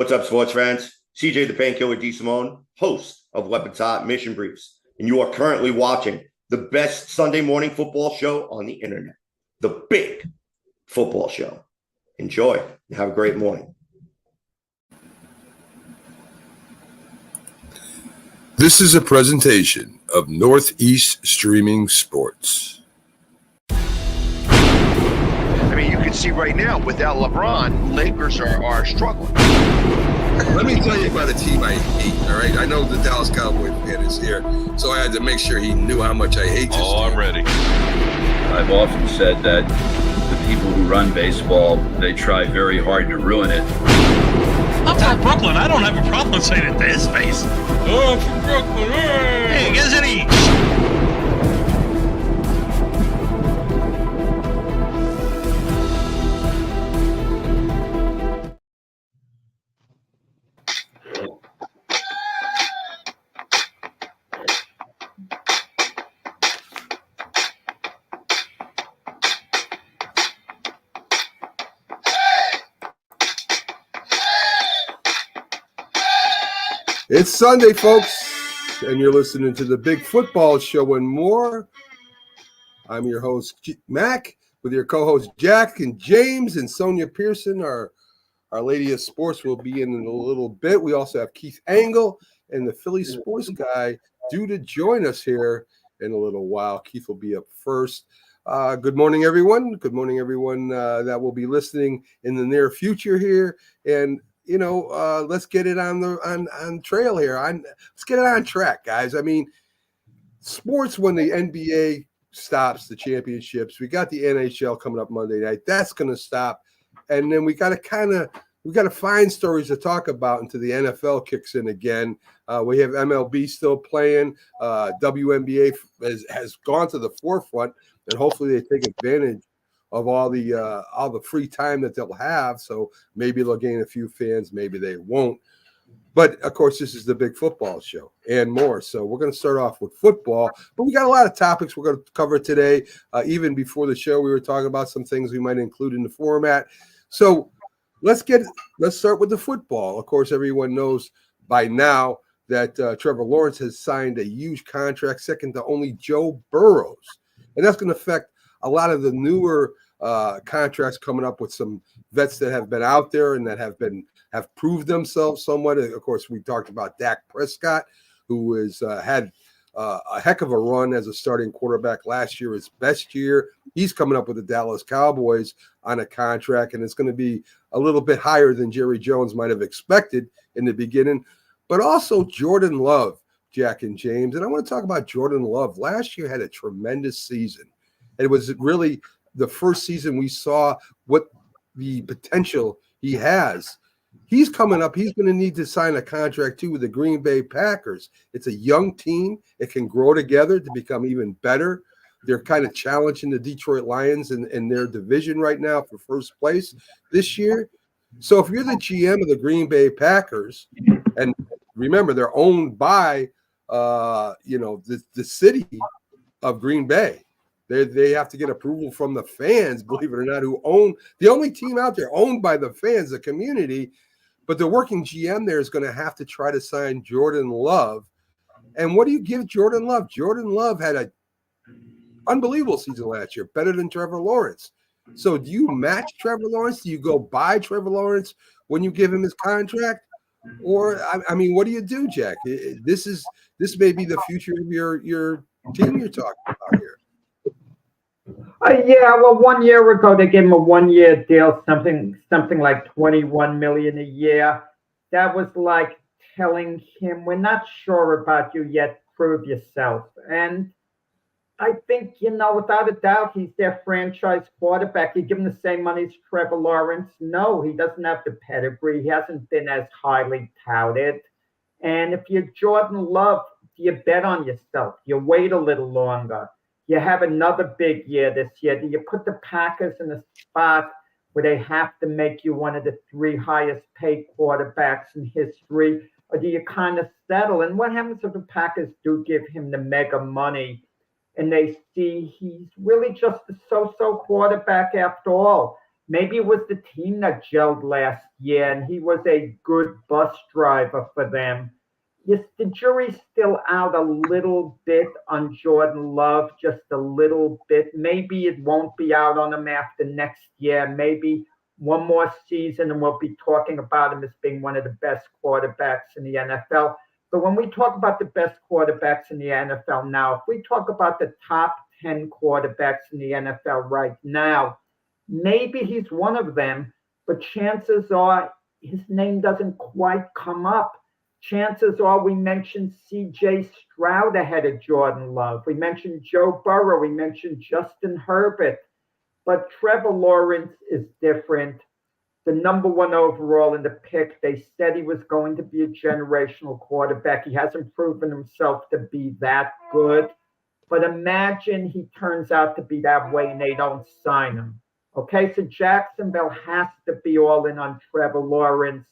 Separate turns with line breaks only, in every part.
What's up, sports fans? CJ the Painkiller D. Simone, host of Weapons Hot Mission Briefs, and you are currently watching the best Sunday morning football show on the internet, the Big Football Show. Enjoy and have a great morning.
This is a presentation of Northeast Streaming Sports.
I mean, you can see right now, without LeBron, Lakers are struggling.
Let me tell you about a team I hate, all right? I know the Dallas Cowboy fan is here, so I had to make sure he knew how much I hate this team.
I'm ready.
I've often said that the people who run baseball, they try very hard to ruin it.
I'm from Brooklyn. I don't have a problem saying it to his face. Oh, I'm from Brooklyn. Hey, guys, any...
It's Sunday, folks, and you're listening to the Big Football Show and more. I'm your host, Mac, with your co-hosts Jack and James and Sonia Pearson. Our Lady of Sports will be in a little bit. We also have Keith Engle and the Philly sports guy due to join us here in a little while. Keith will be up first. Good morning, everyone. Good morning, everyone that will be listening in the near future here. And let's get it on trail here. Let's get it on track, guys. I mean, sports, when the NBA stops the championships, we got the NHL coming up Monday night. That's going to stop, and then we got to find stories to talk about until the NFL kicks in again. We have MLB still playing. WNBA has gone to the forefront, and hopefully they take advantage of all the free time that they'll have. So maybe they'll gain a few fans, maybe they won't. But of course, this is the Big Football Show and more. So we're going to start off with football, but we got a lot of topics we're going to cover today. Even before the show, we were talking about some things we might include in the format. So let's start with the football. Of course, everyone knows by now that Trevor Lawrence has signed a huge contract, second to only Joe Burrows. And that's going to affect a lot of the newer contracts coming up with some vets that have been out there and that have proved themselves somewhat. Of course, we talked about Dak Prescott, who has had a heck of a run as a starting quarterback last year, his best year. He's coming up with the Dallas Cowboys on a contract, and it's going to be a little bit higher than Jerry Jones might have expected in the beginning. But also Jordan Love, Jack and James. And I want to talk about Jordan Love. Last year had a tremendous season. It was really the first season we saw what the potential he has. He's coming up. He's going to need to sign a contract, too, with the Green Bay Packers. It's a young team. It can grow together to become even better. They're kind of challenging the Detroit Lions in their division right now for first place this year. So if you're the GM of the Green Bay Packers, and remember, they're owned by, the city of Green Bay. They have to get approval from the fans, believe it or not, who own the only team out there owned by the fans, the community. But the working GM there is going to have to try to sign Jordan Love. And what do you give Jordan Love? Jordan Love had an unbelievable season last year, better than Trevor Lawrence. So do you match Trevor Lawrence? Do you go buy Trevor Lawrence when you give him his contract? Or, I mean, what do you do, Jack? This may be the future of your team you're talking about here.
Yeah, well, 1 year ago they gave him a 1 year deal, something like $21 million a year. That was like telling him, "We're not sure about you yet. Prove yourself." And I think, without a doubt, he's their franchise quarterback. You give him the same money as Trevor Lawrence. No, he doesn't have the pedigree. He hasn't been as highly touted. And if you're Jordan Love, do you bet on yourself? You wait a little longer. You have another big year this year. Do you put the Packers in a spot where they have to make you one of the three highest paid quarterbacks in history? Or do you kind of settle? And what happens if the Packers do give him the mega money and they see he's really just a so-so quarterback after all? Maybe it was the team that gelled last year and he was a good bus driver for them. Yes, the jury's still out a little bit on Jordan Love, just a little bit. Maybe it won't be out on him after next year. Maybe one more season and we'll be talking about him as being one of the best quarterbacks in the NFL. But when we talk about the best quarterbacks in the NFL now, if we talk about the top 10 quarterbacks in the NFL right now, maybe he's one of them, but chances are his name doesn't quite come up. Chances are we mentioned C.J. Stroud ahead of Jordan Love. We mentioned Joe Burrow. We mentioned Justin Herbert. But Trevor Lawrence is different. The number one overall in the pick, they said he was going to be a generational quarterback. He hasn't proven himself to be that good. But imagine he turns out to be that way and they don't sign him. Okay, so Jacksonville has to be all in on Trevor Lawrence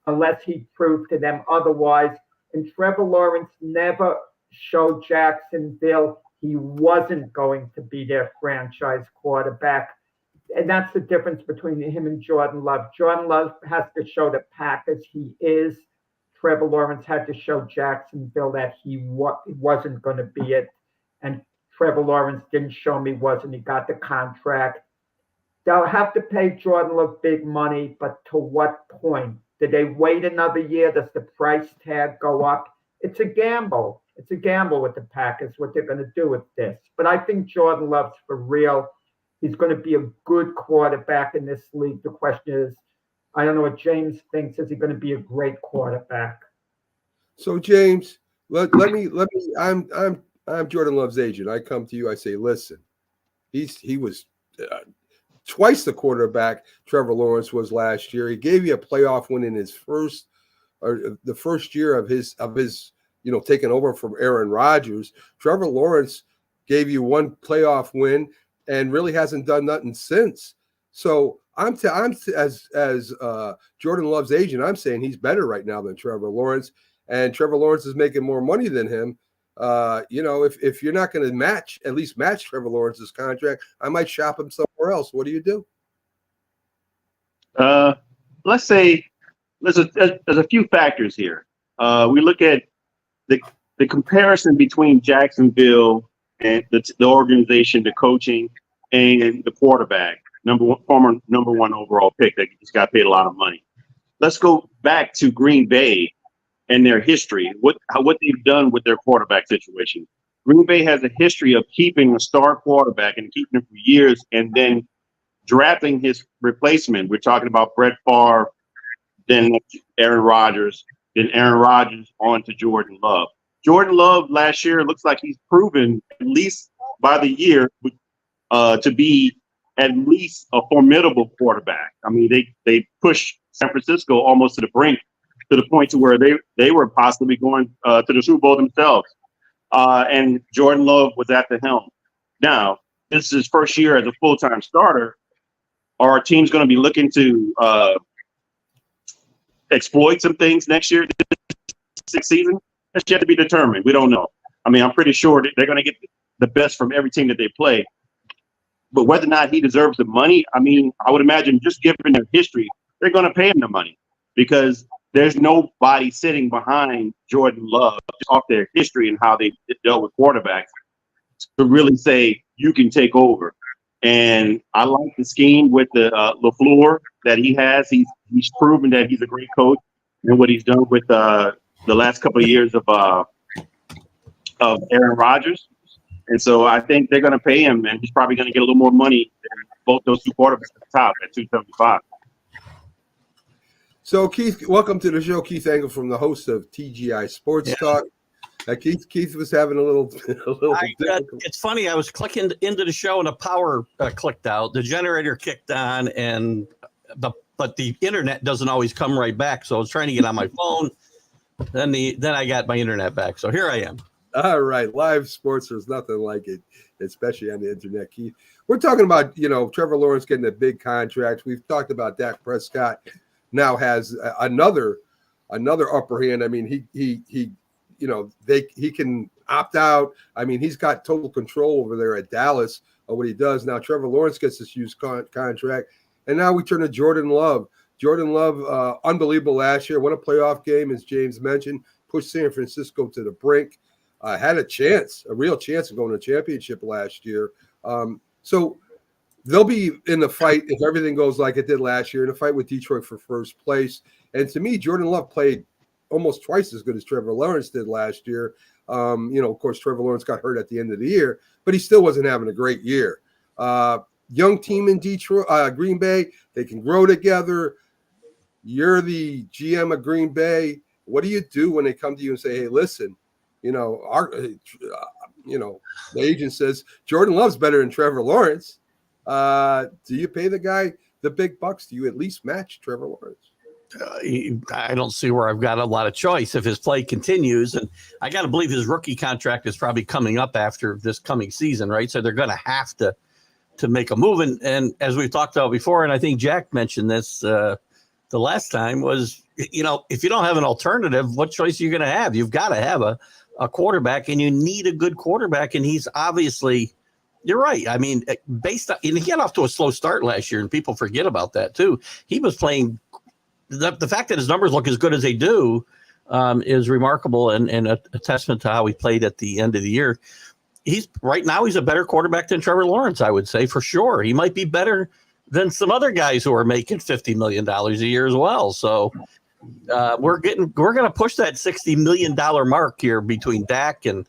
unless he proved to them otherwise. And Trevor Lawrence never showed Jacksonville he wasn't going to be their franchise quarterback. And that's the difference between him and Jordan Love. Jordan Love has to show the Packers he is. Trevor Lawrence had to show Jacksonville that he wasn't going to be it. And Trevor Lawrence didn't show me wasn't. He got the contract. They'll have to pay Jordan Love big money, but to what point? Did they wait another year? Does the price tag go up? It's a gamble. It's a gamble with the Packers, what they're going to do with this. But I think Jordan Love's for real. He's going to be a good quarterback in this league. The question is, I don't know what James thinks. Is he going to be a great quarterback?
So James, let me. I'm Jordan Love's agent. I come to you. I say, listen, he was twice the quarterback Trevor Lawrence was last year. He gave you a playoff win in his the first year of his taking over from Aaron Rodgers. Trevor Lawrence gave you one playoff win and really hasn't done nothing since. So as Jordan Love's agent, I'm saying he's better right now than Trevor Lawrence, and Trevor Lawrence is making more money than him. If you're not going to at least match Trevor Lawrence's contract, I might shop him somewhere else. What do you do?
Let's say there's a few factors here. We look at the comparison between Jacksonville and the organization, the coaching, and the quarterback, former number one overall pick that just got paid a lot of money. Let's go back to Green Bay and their history, what they've done with their quarterback situation. Green Bay has a history of keeping a star quarterback and keeping him for years and then drafting his replacement. We're talking about Brett Favre, then Aaron Rodgers, then Aaron Rodgers on to Jordan Love. Jordan Love last year looks like he's proven, at least by the year, to be at least a formidable quarterback. I mean, they pushed San Francisco almost to the brink, to the point to where they were possibly going to the Super Bowl themselves. And Jordan Love was at the helm. Now, this is his first year as a full-time starter. Are our teams going to be looking to exploit some things next year, this season? That's yet to be determined. We don't know. I mean, I'm pretty sure they're going to get the best from every team that they play. But whether or not he deserves the money, I mean, I would imagine just given their history, they're going to pay him the money because there's nobody sitting behind Jordan Love just off their history and how they dealt with quarterbacks to really say you can take over. And I like the scheme with the LaFleur that he has. He's proven that he's a great coach, and what he's done with the last couple of years of Aaron Rodgers. And so I think they're going to pay him, and he's probably going to get a little more money than both those two quarterbacks at the top at $275.
So Keith, welcome to the show. Keith Engle, from the host of TGI Sports Talk. Keith was having a little
it's funny. I was clicking into the show and the power clicked out. The generator kicked on, but the internet doesn't always come right back. So I was trying to get on my phone. Then I got my internet back. So here I am.
All right, live sports. There's nothing like it, especially on the internet, Keith. We're talking about Trevor Lawrence getting a big contract. We've talked about Dak Prescott now has another upper hand. I mean, he can opt out. I mean, he's got total control over there at Dallas of what he does. Now Trevor Lawrence gets this huge contract. And now we turn to Jordan Love. Jordan Love, unbelievable last year. Won a playoff game, as James mentioned, pushed San Francisco to the brink. Had a real chance of going to a championship last year. So they'll be in the fight if everything goes like it did last year, in a fight with Detroit for first place. And to me, Jordan Love played almost twice as good as Trevor Lawrence did last year. Of course, Trevor Lawrence got hurt at the end of the year, but he still wasn't having a great year. Young team in Detroit, Green Bay, they can grow together. You're the GM of Green Bay. What do you do when they come to you and say, hey, listen, the agent says Jordan Love's better than Trevor Lawrence. Do you pay the guy the big bucks? Do you at least match Trevor Lawrence?
I don't see where I've got a lot of choice if his play continues. And I got to believe his rookie contract is probably coming up after this coming season, right? So they're going to have to make a move. And as we've talked about before, and I think Jack mentioned this the last time, was, if you don't have an alternative, what choice are you going to have? You've got to have a quarterback, and you need a good quarterback. And he's obviously, you're right. I mean, and he got off to a slow start last year, and people forget about that too. He was playing. The fact that his numbers look as good as they do is remarkable, and a testament to how he played at the end of the year. He's a better quarterback than Trevor Lawrence, I would say, for sure. He might be better than some other guys who are making $50 million a year as well. So we're going to push that $60 million mark here between Dak and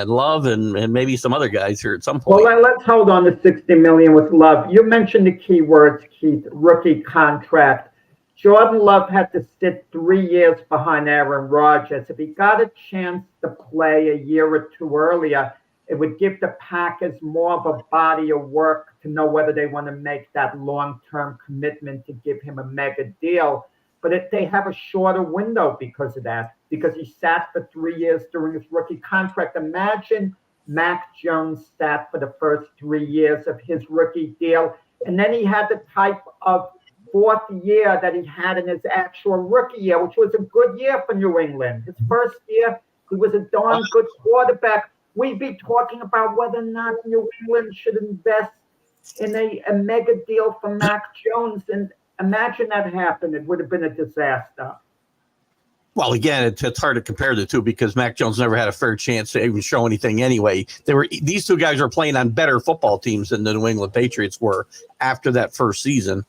Love and maybe some other guys here at some point.
Well, let's hold on to $60 million with Love. You mentioned the key words, Keith, rookie contract. Jordan Love had to sit 3 years behind Aaron Rodgers. If he got a chance to play a year or two earlier, it would give the Packers more of a body of work to know whether they want to make that long-term commitment to give him a mega deal. But if they have a shorter window because of that, because he sat for 3 years during his rookie contract. Imagine Mac Jones sat for the first 3 years of his rookie deal, and then he had the type of fourth year that he had in his actual rookie year, which was a good year for New England. His first year, he was a darn good quarterback. We'd be talking about whether or not New England should invest in a mega deal for Mac Jones. And imagine that happened. It would have been a disaster.
Well, again, it's hard to compare the two because Mac Jones never had a fair chance to even show anything anyway. These two guys were playing on better football teams than the New England Patriots were after that first season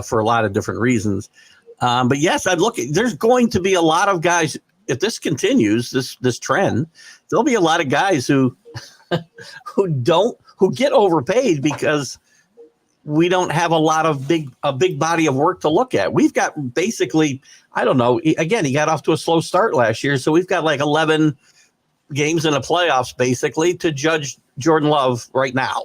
for a lot of different reasons. But yes, there's going to be a lot of guys. If this continues, this trend, there'll be a lot of guys who get overpaid because we don't have a big body of work to look at. We've got basically, I don't know. Again, he got off to a slow start last year, so we've got like 11 games in the playoffs basically to judge Jordan Love right now.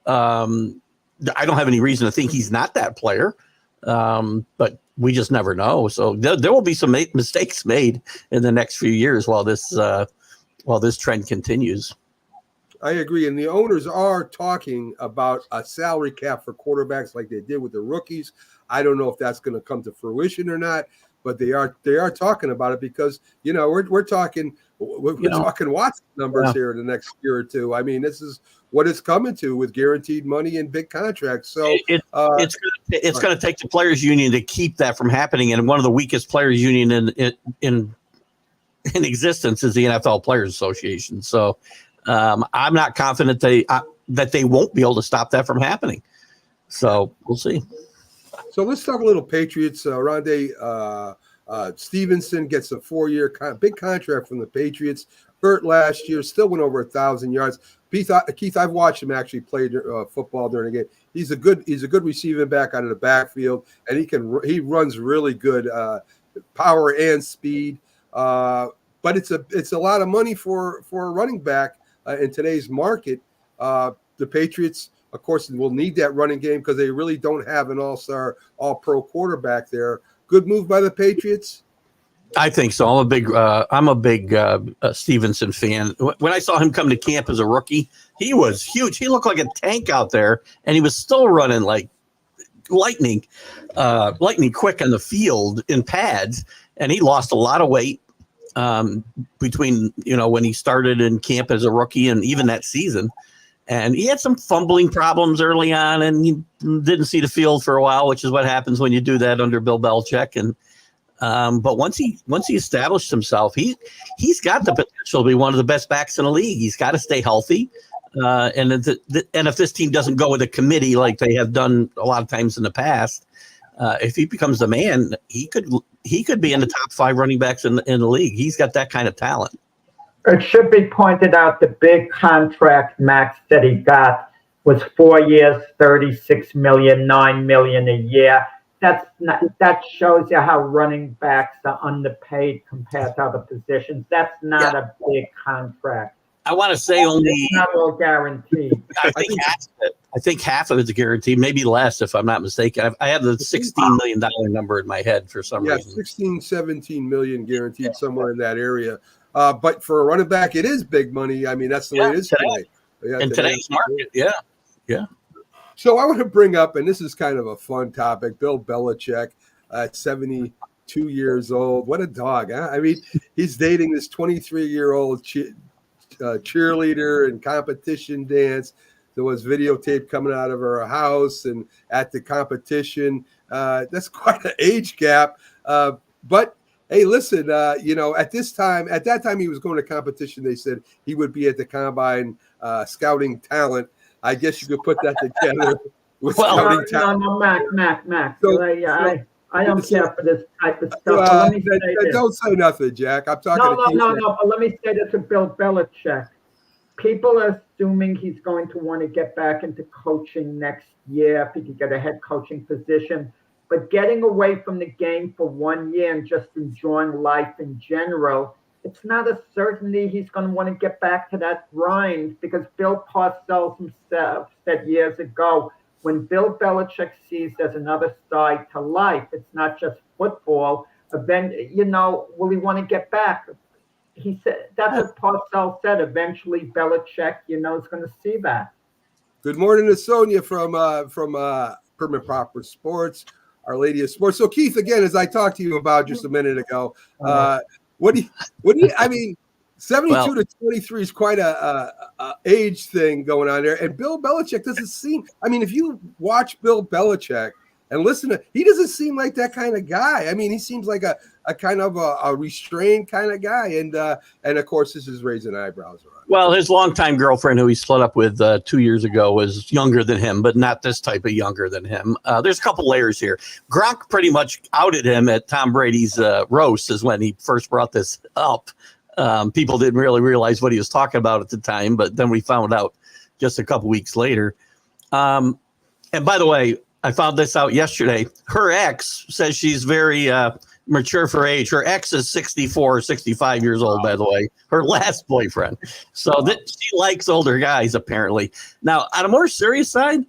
I don't have any reason to think he's not that player, but we just never know. So there will be some mistakes made in the next few years while this trend continues.
I agree. And the owners are talking about a salary cap for quarterbacks like they did with the rookies. I don't know if that's going to come to fruition or not, but they are talking about it because, we're talking Watson numbers here in the next year or two. I mean, this is what it's coming to with guaranteed money and big contracts. So
it's going to take the players union to keep that from happening. And one of the weakest players union in existence is the NFL Players Association. So I'm not confident that they won't be able to stop that from happening. So we'll see.
So let's talk a little Patriots. Rondé Stevenson gets a 4-year big contract from the Patriots. Hurt last year, still went over 1,000 yards. Keith, I've watched him actually play football during the game. He's a good receiving back out of the backfield, and he runs really good power and speed. But it's a lot of money for a running back in today's market. The Patriots, of course, will need that running game because they really don't have an all-star, all-pro quarterback there. Good move by the Patriots.
I think so. I'm a big Stevenson fan. When I saw him come to camp as a rookie, he was huge. He looked like a tank out there, and he was still running like lightning quick on the field in pads. And he lost a lot of weight between when he started in camp as a rookie and even that season. And he had some fumbling problems early on, and he didn't see the field for a while, which is what happens when you do that under Bill Belichick. And but once he established himself, he's got the potential to be one of the best backs in the league. He's got to stay healthy, and if this team doesn't go with a committee like they have done a lot of times in the past, if he becomes the man, he could be in the top 5 running backs in the league. He's got that kind of talent.
It should be pointed out the big contract Max that he got was 4 years, $36 million, $9 million a year. That shows you how running backs are underpaid compared to other positions. That's not a big contract.
I want to say only
it's not all guaranteed.
I think half of it's guaranteed, maybe less if I'm not mistaken. I have the $16 million number in my head for some reason.
16, 17 million guaranteed somewhere in that area. But for a running back, it is big money. I mean, that's the way it is today.
In today's market, yeah.
So I want to bring up, and this is kind of a fun topic, Bill Belichick, 72 years old. What a dog, huh? I mean, he's dating this 23-year-old cheerleader and competition dance. There was videotape coming out of her house and at the competition. That's quite an age gap. But hey, listen, at that time he was going to competition. They said he would be at the combine scouting talent. I guess you could put that together with scouting talent.
No, Mac. So, I don't care for this type of stuff.
Don't say nothing, Jack. I'm talking to Keith.
No, but let me say this to Bill Belichick. People are assuming he's going to want to get back into coaching next year if he could get a head coaching position. But getting away from the game for 1 year and just enjoying life in general, it's not a certainty he's going to want to get back to that grind, because Bill Parcells himself said years ago, when Bill Belichick sees there's another side to life, it's not just football, then, will he want to get back? He said, that's what Parcells said. Eventually, Belichick, is going to see that.
Good morning to Sonia from Permanent Proper Sports, Our Lady of Sports. So, Keith, again, as I talked to you about just a minute ago, what do you? I mean, 72 to 23 is quite a age thing going on there. And Bill Belichick doesn't seem. I mean, if you watch Bill Belichick and listen to, he doesn't seem like that kind of guy. I mean, he seems like a kind of a restrained kind of guy. And of course, this is raising eyebrows around.
Well, his longtime girlfriend, who he split up with 2 years ago, was younger than him, but not this type of younger than him. There's a couple layers here. Gronk pretty much outed him at Tom Brady's roast, is when he first brought this up. People didn't really realize what he was talking about at the time, but then we found out just a couple weeks later. And by the way, I found this out yesterday. Her ex says she's very mature for age. Her ex is 64, 65 years old, by the way, her last boyfriend. So she likes older guys, apparently. Now, on a more serious side,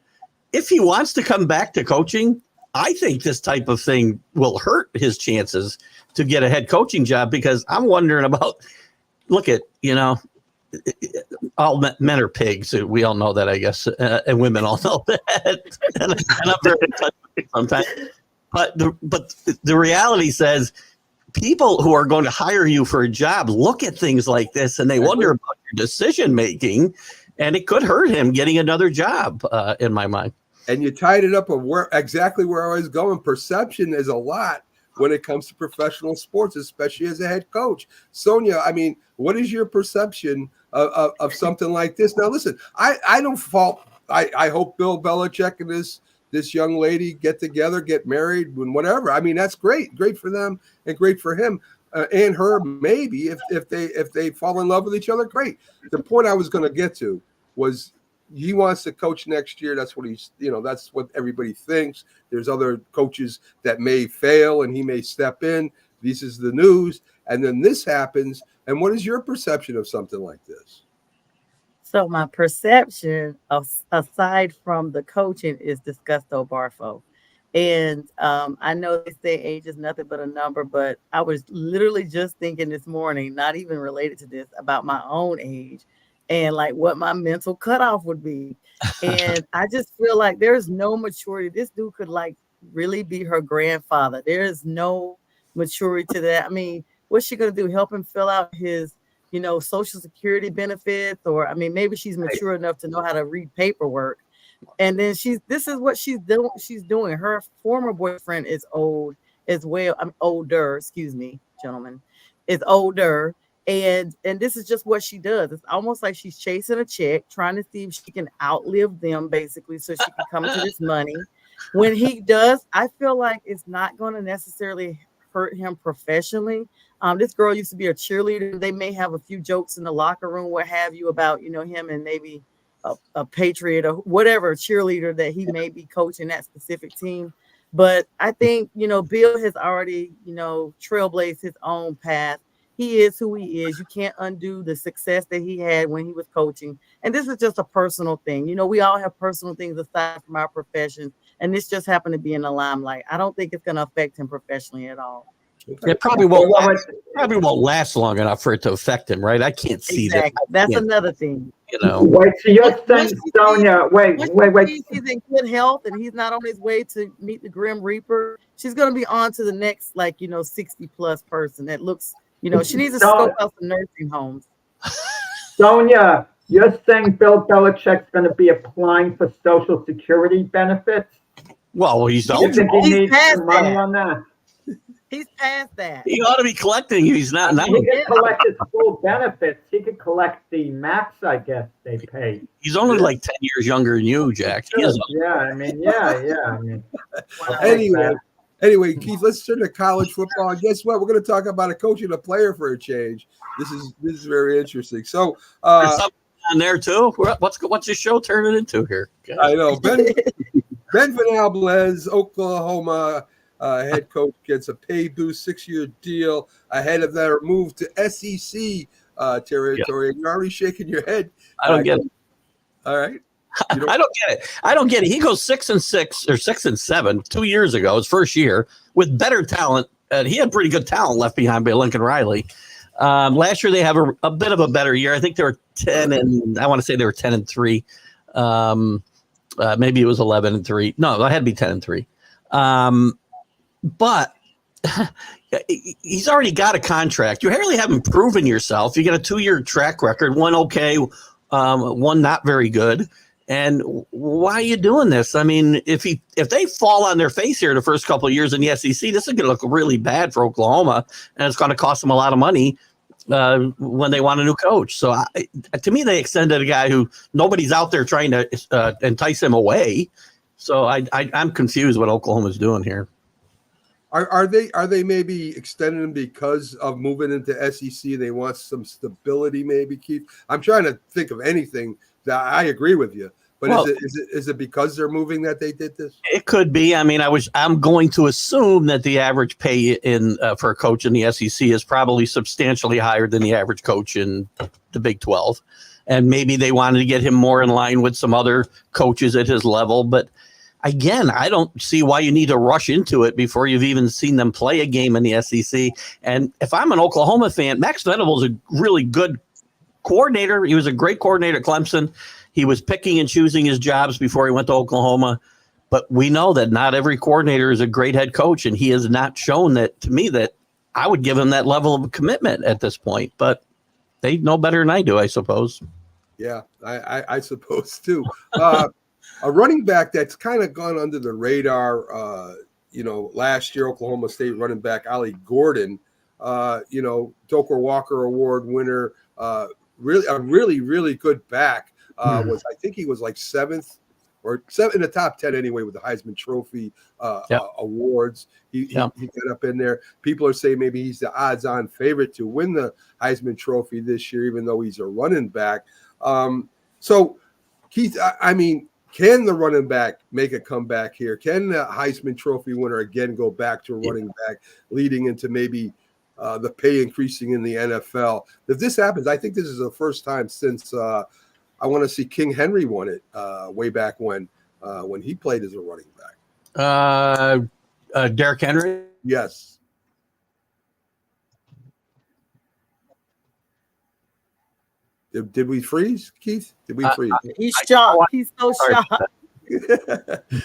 if he wants to come back to coaching, I think this type of thing will hurt his chances to get a head coaching job, because I'm wondering about, look at, all men are pigs. We all know that, I guess, and women all know that. and I'm very touchy sometimes. But the reality says people who are going to hire you for a job look at things like this and they wonder about your decision making, and it could hurt him getting another job, in my mind.
And you tied it up of exactly where I was going. Perception is a lot when it comes to professional sports, especially as a head coach. Sonia, I mean, what is your perception of something like this? Now, listen, I don't fault. I hope Bill Belichick and this young lady get together, get married, and whatever. I mean, that's great for them and great for him and her. Maybe if they fall in love with each other, great. The point I was going to get to was, he wants to coach next year. That's what that's what everybody thinks. There's other coaches that may fail and he may step in. This is the news. And then this happens. And what is your perception of something like this?
So my perception, aside from the coaching, is disgusto barfo. And I know they say age is nothing but a number, but I was literally just thinking this morning, not even related to this, about my own age and like what my mental cutoff would be. And I just feel like there's no maturity. This dude could like really be her grandfather. There is no maturity to that. I mean, what's she going to do? Help him fill out his Social Security benefits, or I mean, maybe she's mature enough to know how to read paperwork. And then this is what she's doing. Her former boyfriend is old as well. I'm older, excuse me, gentlemen, is older. And this is just what she does. It's almost like she's chasing a chick, trying to see if she can outlive them, basically, so she can come into this money. When he does, I feel like it's not going to necessarily hurt him professionally. This girl used to be a cheerleader. They may have a few jokes in the locker room, what have you, about him and maybe a Patriot or whatever cheerleader that he may be coaching that specific team. But I think Bill has already trailblazed his own path. He is who he is. You can't undo the success that he had when he was coaching. And this is just a personal thing. We all have personal things aside from our professions. And this just happened to be in the limelight. I don't think it's going to affect him professionally at all.
It probably won't last long enough for it to affect him, right? I can't see that.
That's another thing.
Wait, so you're saying, Sonia, wait.
He's in good health and he's not on his way to meet the Grim Reaper. She's going to be on to the next, 60 plus person that looks, she needs to scope out some nursing homes.
Sonia, you're saying Bill Belichick's going to be applying for Social Security benefits?
Well, he's
You think he needs some money on that?
He's past that.
He ought to be collecting. He's not.
He can collect his full benefits. He could collect the max, I guess, they pay.
He's only like 10 years younger than you, Jack.
Yeah.
Anyway, Keith, let's turn to college football. And guess what? We're going to talk about a coach and a player for a change. This is very interesting. So,
there's something on there too. What's your show turning into here? Okay.
I know Ben Vanalblez, Oklahoma head coach, gets a pay boost, 6-year deal ahead of their move to SEC territory. And you're already shaking your head.
I don't get it.
All right.
I don't get it. He goes 6-6 or 6-7 2 years ago, his first year, with better talent. He had pretty good talent left behind by Lincoln Riley. Last year they have a bit of a better year. I think they were 10-3. Maybe it was 11-3. No, it had to be 10-3. But he's already got a contract. You really haven't proven yourself. You get a 2-year track record, one okay, one not very good. And why are you doing this? I mean, if they fall on their face here the first couple of years in the SEC, this is going to look really bad for Oklahoma, and it's going to cost them a lot of money when they want a new coach. So to me, they extended a guy who nobody's out there trying to entice him away. So I'm confused what Oklahoma's doing here.
Are they maybe extending him because of moving into SEC? They want some stability, maybe, Keith. I'm trying to think of anything that I agree with you, but is it because they're moving that they did this? It
could be. I mean, I'm going to assume that the average pay for a coach in the SEC is probably substantially higher than the average coach in the Big 12, and maybe they wanted to get him more in line with some other coaches at his level, but. Again, I don't see why you need to rush into it before you've even seen them play a game in the SEC. And if I'm an Oklahoma fan, Max Venable is a really good coordinator. He was a great coordinator at Clemson. He was picking and choosing his jobs before he went to Oklahoma. But we know that not every coordinator is a great head coach, and he has not shown that to me that I would give him that level of commitment at this point. But they know better than I do, I suppose.
Yeah, I suppose too. A running back that's kind of gone under the radar, last year, Oklahoma State running back Ali Gordon, Doker Walker Award winner, really good back. I think he was like seventh in the top 10 anyway with the Heisman Trophy awards. He got up in there. People are saying maybe he's the odds-on favorite to win the Heisman Trophy this year, even though he's a running back. So, Keith, I mean, can the running back make a comeback here? Can the Heisman Trophy winner again go back to running back, leading into maybe the pay increasing in the NFL? If this happens, I think this is the first time since I want to see King Henry won it way back when he played as a running back.
Derrick Henry?
Yes. Did we freeze, Keith? Did we freeze?
He's shocked. He's so shocked.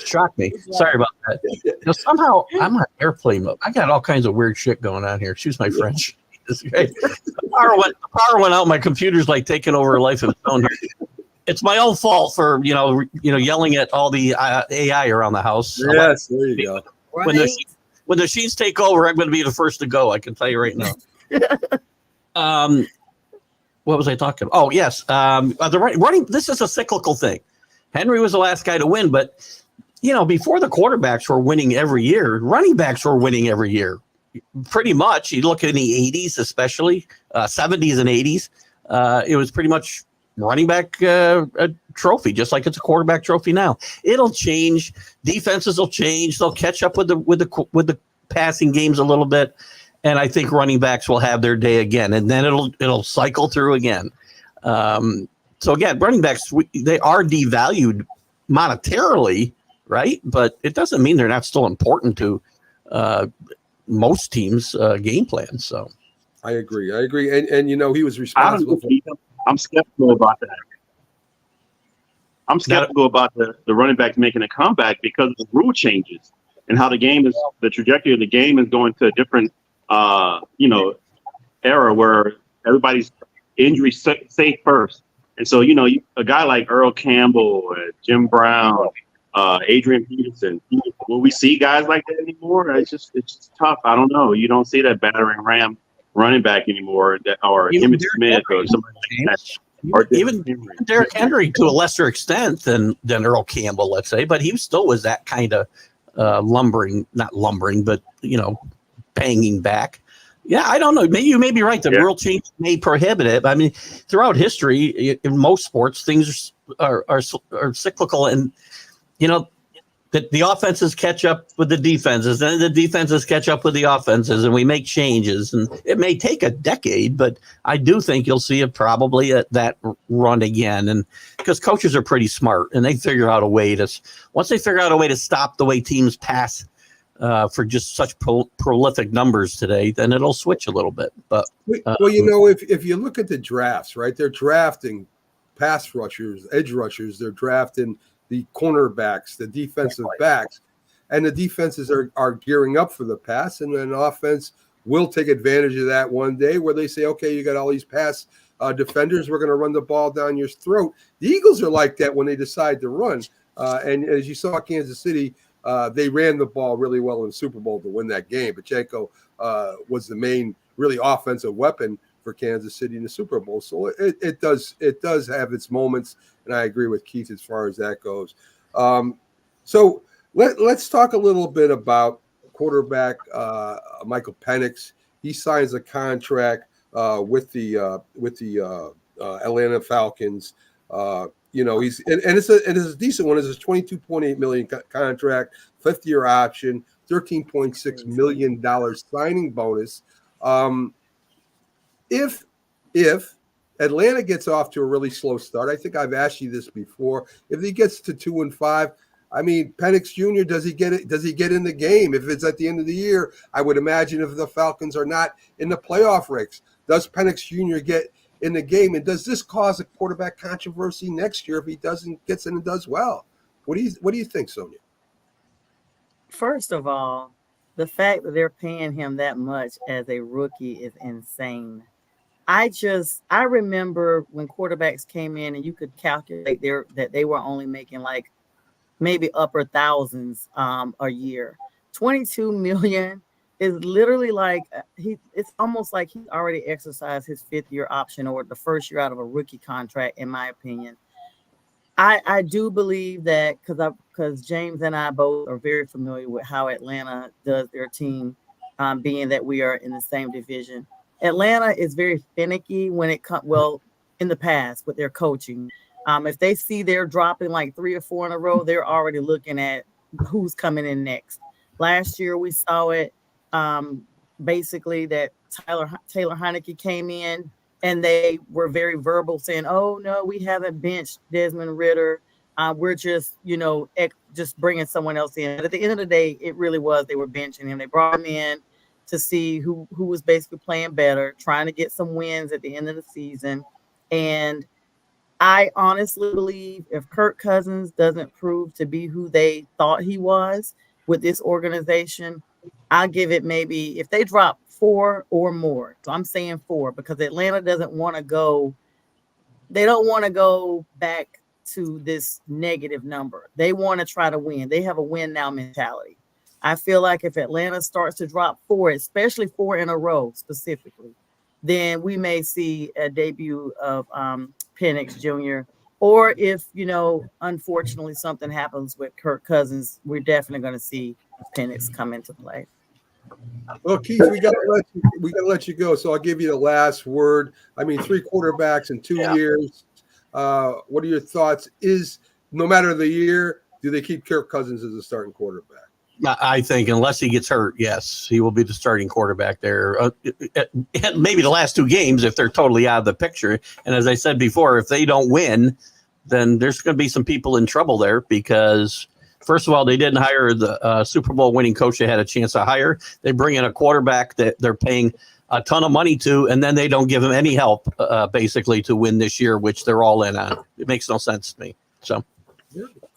Shocked me. Sorry about that. Somehow I'm on airplane mode. I got all kinds of weird shit going on here. Excuse my French. It's great. The power went out. My computer's like taking over life of its own here. It's my own fault for yelling at all the AI around the house.
Yes, there you go.
When the machines take over, I'm going to be the first to go. I can tell you right now. What was I talking about? Oh, yes. The running. This is a cyclical thing. Henry was the last guy to win, but before the quarterbacks were winning every year, running backs were winning every year. Pretty much. You look in the 80s, especially 70s and 80s. It was pretty much running back a trophy, just like it's a quarterback trophy now. It'll change. Defenses will change. They'll catch up with the passing games a little bit, and I think running backs will have their day again, and then it'll cycle through again. So again, running backs, they are devalued monetarily, right? But it doesn't mean they're not still important to most teams' game plans. So
I agree, and he was responsible.
I'm skeptical about that. I'm skeptical about the running backs making a comeback because of the rule changes and how the trajectory of the game is going to a different, era where everybody's injury safe first. And so, a guy like Earl Campbell, Jim Brown, Adrian Peterson, will we see guys like that anymore? It's just tough. I don't know. You don't see that battering ram running back anymore, or Emmitt Smith or somebody like that. Or
even Derrick Henry to a lesser extent than Earl Campbell, let's say, but he still was that kind of not lumbering, but banging back. Yeah, I don't know. You may be right. The rule change may prohibit it. But I mean, throughout history, in most sports, things are cyclical, and the offenses catch up with the defenses, and the defenses catch up with the offenses, and we make changes. And it may take a decade, but I do think you'll see it probably at that run again. And because coaches are pretty smart, and they figure out a way once they figure out a way to stop the way teams pass for just such prolific numbers today, then it'll switch a little bit. But
if you look at the drafts, right, they're drafting pass rushers, edge rushers, they're drafting the cornerbacks, the defensive backs, and the defenses are gearing up for the pass, and an offense will take advantage of that one day where they say, okay, you got all these pass defenders, we're going to run the ball down your throat. The Eagles are like that when they decide to run, and as you saw Kansas City, they ran the ball really well in the Super Bowl to win that game. Pacheco was the main really offensive weapon for Kansas City in the Super Bowl. So it does have its moments, and I agree with Keith as far as that goes. So let's talk a little bit about quarterback Michael Penix. He signs a contract with the Atlanta Falcons. It's a decent one. It's a $22.8 million contract, 5th-year option, $13.6 million signing bonus. If Atlanta gets off to a really slow start, I think I've asked you this before. If he gets to 2-5, I mean, Penix Jr., does he get it? Does he get in the game? If it's at the end of the year, I would imagine if the Falcons are not in the playoff race, does Penix Jr. get in the game? And does this cause a quarterback gets in and does well? What do you think, Sonia?
First of all, the fact that they're paying him that much as a rookie is insane. I remember when quarterbacks came in and you could calculate that they were only making like maybe upper thousands a year. 22 million is literally like it's almost like he's already exercised his 5th-year option or the first year out of a rookie contract, in my opinion. I do believe that because James and I both are very familiar with how Atlanta does their team, being that we are in the same division. Atlanta is very finicky when it comes, in the past with their coaching. If they see they're dropping like 3 or 4 in a row, they're already looking at who's coming in next. Last year, we saw it basically that Taylor Heineke came in and they were very verbal saying, oh, no, we haven't benched Desmond Ridder. We're just, just bringing someone else in. But at the end of the day, it really was they were benching him. They brought him in to see who was basically playing better, trying to get some wins at the end of the season. And I honestly believe if Kirk Cousins doesn't prove to be who they thought he was with this organization, I'll give it maybe if they drop 4 or more. So I'm saying 4 because Atlanta doesn't want to go. They don't want to go back to this negative number. They want to try to win. They have a win now mentality. I feel like if Atlanta starts to drop 4, especially 4 in a row specifically, then we may see a debut of Penix Jr. Or if, unfortunately something happens with Kirk Cousins, we're definitely going to see Penix come into play.
Well, Keith, we got to let you go. So I'll give you the last word. I mean, 3 quarterbacks in 2 years. What are your thoughts? No matter the year, do they keep Kirk Cousins as a starting quarterback?
I think unless he gets hurt, yes, he will be the starting quarterback there. Maybe the last 2 games if they're totally out of the picture. And as I said before, if they don't win, then there's going to be some people in trouble there because, first of all, they didn't hire the Super Bowl winning coach they had a chance to hire. They bring in a quarterback that they're paying a ton of money to, and then they don't give him any help, basically, to win this year, which they're all in on. It makes no sense to me. So.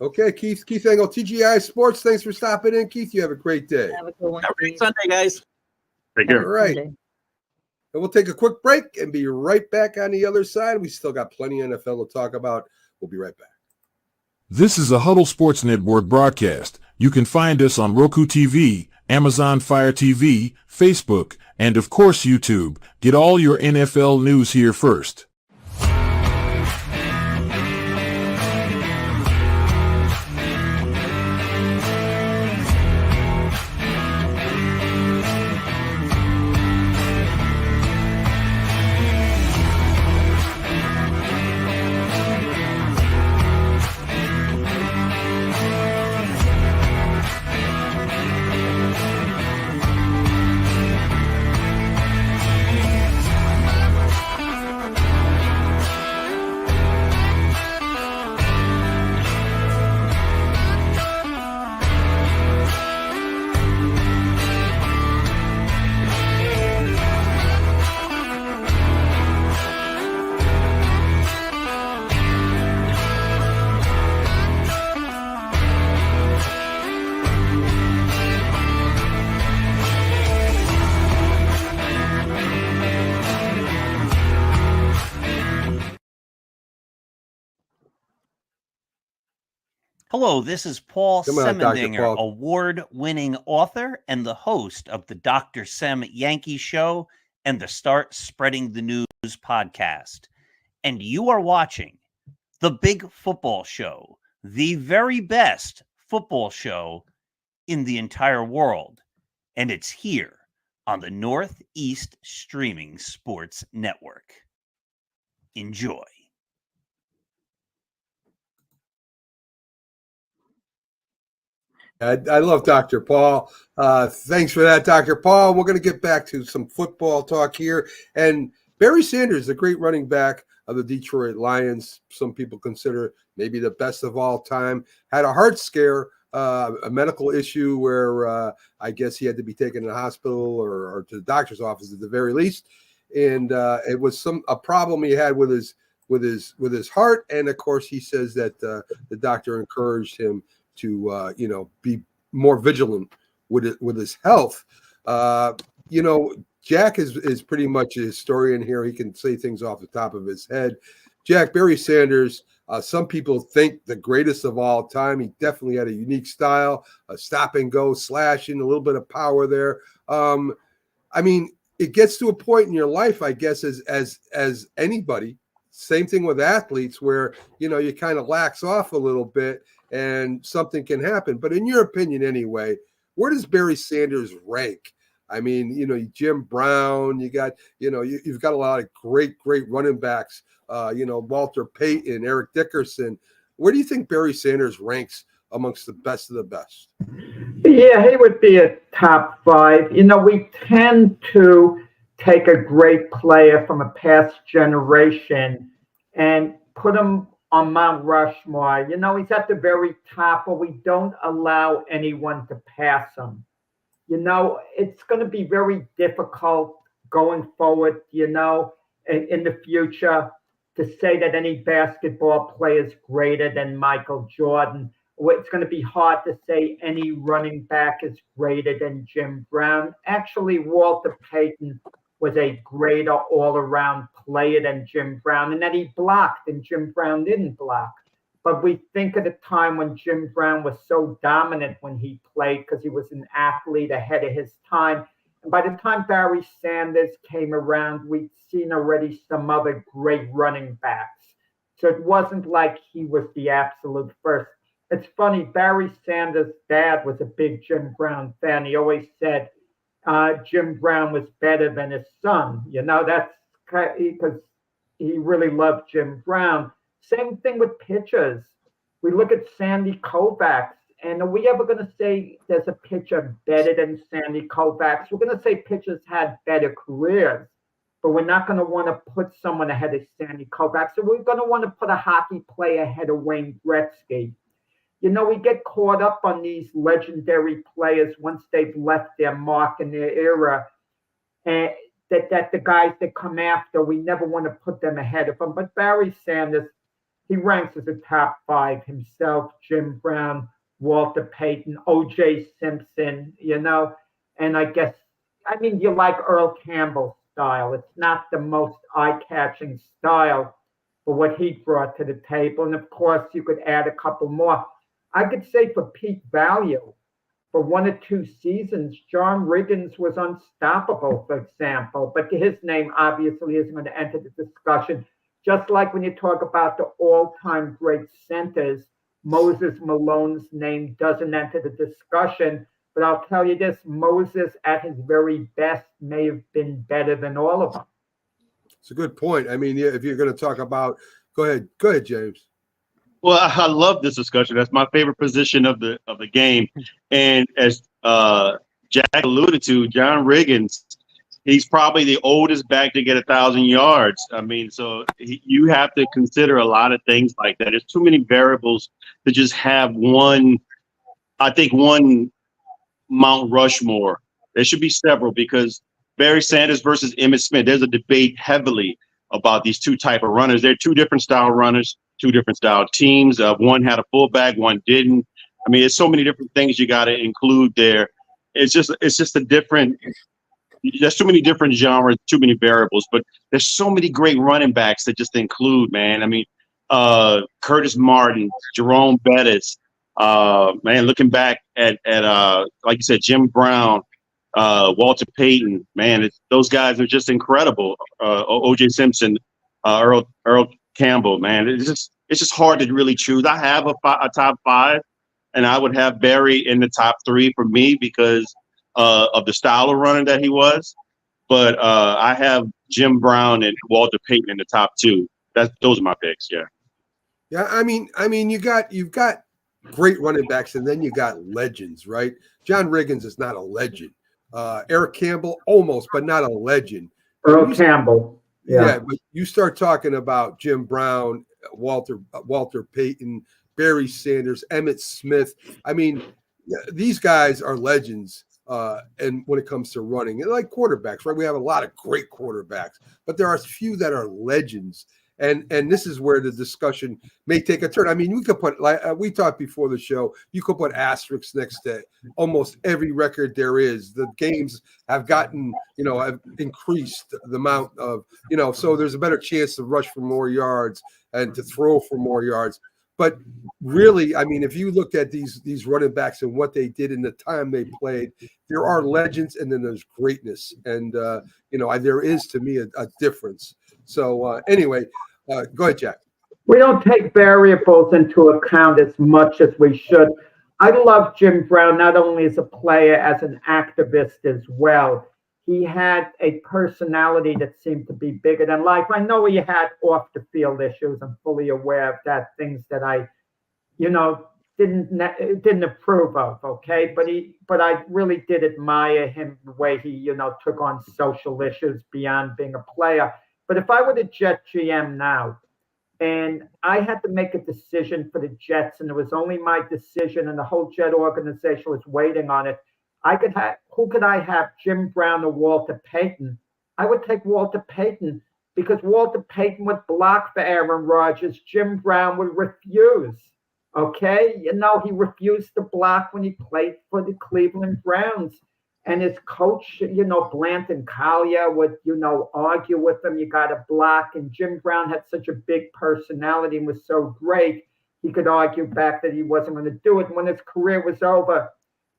Okay, Keith Engle, TGI Sports. Thanks for stopping in, Keith. You have a great day.
Have a good one.
Have a great Sunday, guys.
Take care.
All right. And we'll take a quick break and be right back on the other side. We still got plenty of NFL to talk about. We'll be right back.
This is a Huddle Sports Network broadcast. You can find us on Roku TV, Amazon Fire TV, Facebook, and of course YouTube. Get all your NFL news here first.
Hello, this is Paul Semendinger,
Paul.
award-winning author and the host of the Dr. Sem Yankee Show and the Start Spreading the News podcast. And you are watching The Big Football Show, the very best football show in the entire world. And it's here on the Northeast Streaming Sports Network. Enjoy.
I love Dr. Paul. Thanks for that, Dr. Paul. We're going to get back to some football talk here. And Barry Sanders, the great running back of the Detroit Lions, some people consider maybe the best of all time, had a heart scare, a medical issue where I guess he had to be taken to the hospital or to the doctor's office at the very least. And it was a problem he had with his heart. And of course, he says that the doctor encouraged him to be more vigilant with his health. Jack is pretty much a historian here. He can say things off the top of his head. Jack, Barry Sanders, some people think the greatest of all time. He definitely had a unique style, a stop and go, slashing, a little bit of power there. It gets to a point in your life, I guess, as anybody. Same thing with athletes where, you kind of lax off a little bit and something can happen. But in your opinion, anyway, where does Barry Sanders rank? I mean, Jim Brown, you've got a lot of great running backs, Walter Payton, Eric Dickerson. Where do you think Barry Sanders ranks amongst the best of the best?
Yeah, he would be a top 5. We tend to take a great player from a past generation and put him on Mount Rushmore. He's at the very top, but we don't allow anyone to pass him. It's going to be very difficult going forward, in the future to say that any basketball player is greater than Michael Jordan it's going to be hard to say any running back is greater than Jim Brown. Actually, Walter Payton was a greater all-around player than Jim Brown, and that he blocked and Jim Brown didn't block. But we think of the time when Jim Brown was so dominant when he played because he was an athlete ahead of his time. And by the time Barry Sanders came around, we'd seen already some other great running backs. So it wasn't like he was the absolute first. It's funny, Barry Sanders' dad was a big Jim Brown fan. He always said Jim Brown was better than his son. That's because he really loved Jim Brown. Same thing with pitchers. We look at Sandy Koufax, and are we ever going to say there's a pitcher better than Sandy Koufax? We're going to say pitchers had better careers, but we're not going to want to put someone ahead of Sandy Koufax. So we're going to want to put a hockey player ahead of Wayne Gretzky. We get caught up on these legendary players once they've left their mark in their era, and that the guys that come after, we never want to put them ahead of them. But Barry Sanders, he ranks as a top 5 himself. Jim Brown, Walter Payton, O.J. Simpson, and you like Earl Campbell's style. It's not the most eye-catching style, but what he brought to the table. And of course, you could add a couple more. I could say for peak value, for 1 or 2 seasons, John Riggins was unstoppable, for example, but his name obviously isn't going to enter the discussion. Just like when you talk about the all-time great centers, Moses Malone's name doesn't enter the discussion. But I'll tell you this, Moses at his very best may have been better than all of them.
It's a good point. I mean, if you're going to talk about, go ahead, James.
Well, I love this discussion. That's my favorite position of the game. And as Jack alluded to, John Riggins, he's probably the oldest back to get 1,000 yards. I mean, so you have to consider a lot of things like that. There's too many variables to just have one Mount Rushmore. There should be several, because Barry Sanders versus Emmitt Smith, there's a debate heavily about these two type of runners. They're two different style runners, two different style teams. One had a fullback, one didn't. I mean, there's so many different things you got to include there. It's just a different. There's too many different genres, too many variables, but there's so many great running backs that just include, man. I mean, Curtis Martin, Jerome Bettis, man, looking back at like you said, Jim Brown, Walter Payton, man, those guys are just incredible. O.J. Simpson, Earl Campbell, man, it's just hard to really choose. I have a top 5, and I would have Barry in the top 3 for me because of the style of running that he was. But I have Jim Brown and Walter Payton in the top 2. Those are my picks. Yeah.
Yeah. I mean, you've got great running backs, and then you got legends, right? John Riggins is not a legend. Eric Campbell, almost, but not a legend.
Earl Campbell.
Yeah, but you start talking about Jim Brown, Walter Payton, Barry Sanders, Emmitt Smith. I mean, these guys are legends. And when it comes to running, and like quarterbacks, right? We have a lot of great quarterbacks, but there are a few that are legends. And this is where the discussion may take a turn. I mean, we could put, like we talked before the show, you could put asterisks next to almost every record there is. The games have gotten, have increased the amount of, so there's a better chance to rush for more yards and to throw for more yards. But really, I mean, if you looked at these running backs and what they did in the time they played, there are legends and then there's greatness. And, there is, to me, a difference. So anyway, go ahead, Jack.
We don't take variables into account as much as we should. I love Jim Brown, not only as a player, as an activist as well. He had a personality that seemed to be bigger than life. I know he had off the field issues. I'm fully aware of that, things that I, didn't approve of. Okay, but I really did admire him, the way he, took on social issues beyond being a player. But if I were the Jet GM now, and I had to make a decision for the Jets, and it was only my decision, and the whole Jet organization was waiting on it, who could I have, Jim Brown or Walter Payton? I would take Walter Payton, because Walter Payton would block for Aaron Rodgers. Jim Brown would refuse. Okay, he refused to block when he played for the Cleveland Browns. And his coach, Blanton Collier would, argue with him, you got to block. And Jim Brown had such a big personality and was so great, he could argue back that he wasn't going to do it. And when his career was over,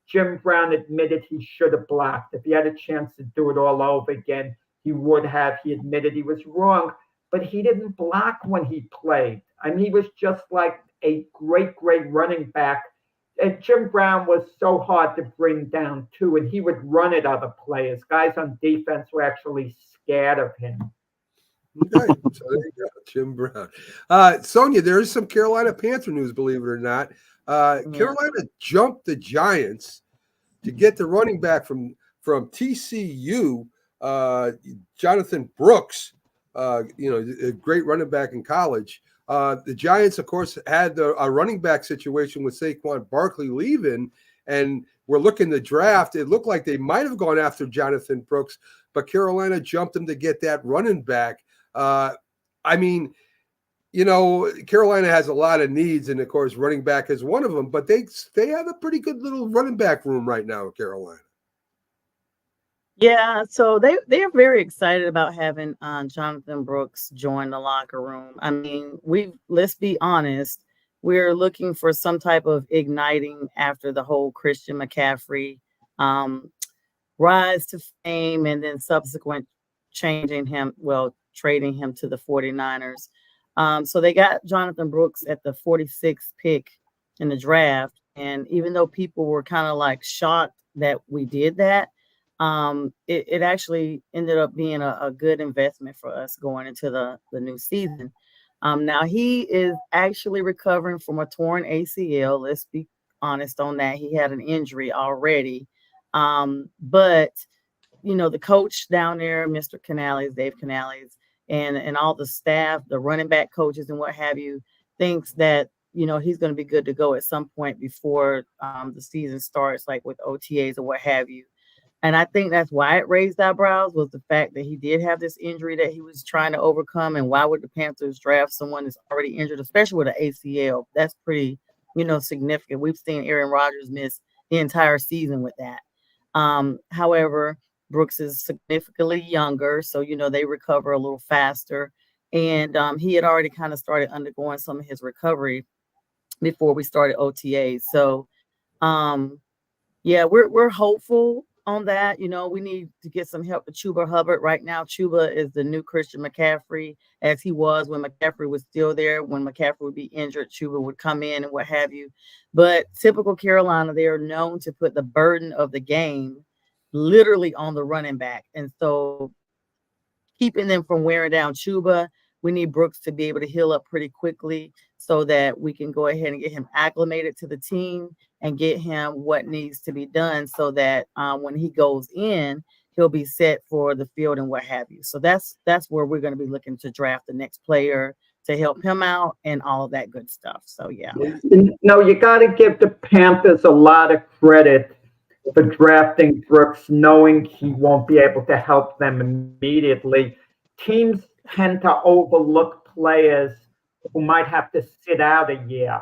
Jim Brown admitted he should have blocked. If he had a chance to do it all over again, he would have. He admitted he was wrong, but he didn't block when he played. I mean, he was just like a great, great running back. And Jim Brown was so hard to bring down, too, and he would run at other players. Guys on defense were actually scared of him.
Okay, so there you go, Jim Brown. Sonia, there is some Carolina Panther news, believe it or not. Carolina jumped the Giants to get the running back from TCU, Jonathan Brooks, a great running back in college. The Giants, of course, had a running back situation with Saquon Barkley leaving, and we're looking to draft. It looked like they might have gone after Jonathan Brooks, but Carolina jumped him to get that running back. Carolina has a lot of needs, and of course, running back is one of them. But they have a pretty good little running back room right now in Carolina.
Yeah, so they are very excited about having Jonathan Brooks join the locker room. I mean, let's be honest, we're looking for some type of igniting after the whole Christian McCaffrey rise to fame and then subsequent trading him to the 49ers. So they got Jonathan Brooks at the 46th pick in the draft. And even though people were kind of like shocked that we did that, it actually ended up being a good investment for us going into the new season. Now he is actually recovering from a torn ACL. Let's be honest on that. He had an injury already. But the coach down there, Mr. Canales, Dave Canales, and all the staff, the running back coaches and what have you, thinks that, he's going to be good to go at some point before the season starts, like with OTAs or what have you. And I think that's why it raised eyebrows, was the fact that he did have this injury that he was trying to overcome. And why would the Panthers draft someone that's already injured, especially with an ACL? That's pretty, significant. We've seen Aaron Rodgers miss the entire season with that. However, Brooks is significantly younger, so, they recover a little faster. And he had already kind of started undergoing some of his recovery before we started OTAs. So, we're hopeful on that. We need to get some help with Chuba Hubbard. Right now, Chuba is the new Christian McCaffrey, as he was when McCaffrey was still there. When McCaffrey would be injured, Chuba would come in and what have you. But typical Carolina, they are known to put the burden of the game literally on the running back. And so keeping them from wearing down Chuba, we need Brooks to be able to heal up pretty quickly so that we can go ahead and get him acclimated to the team and get him what needs to be done so that when he goes in, he'll be set for the field and what have you. So that's where we're going to be looking to draft the next player to help him out and all of that good stuff. So, yeah.
No, you got to give the Panthers a lot of credit for drafting Brooks, knowing he won't be able to help them immediately. Teams tend to overlook players who might have to sit out a year.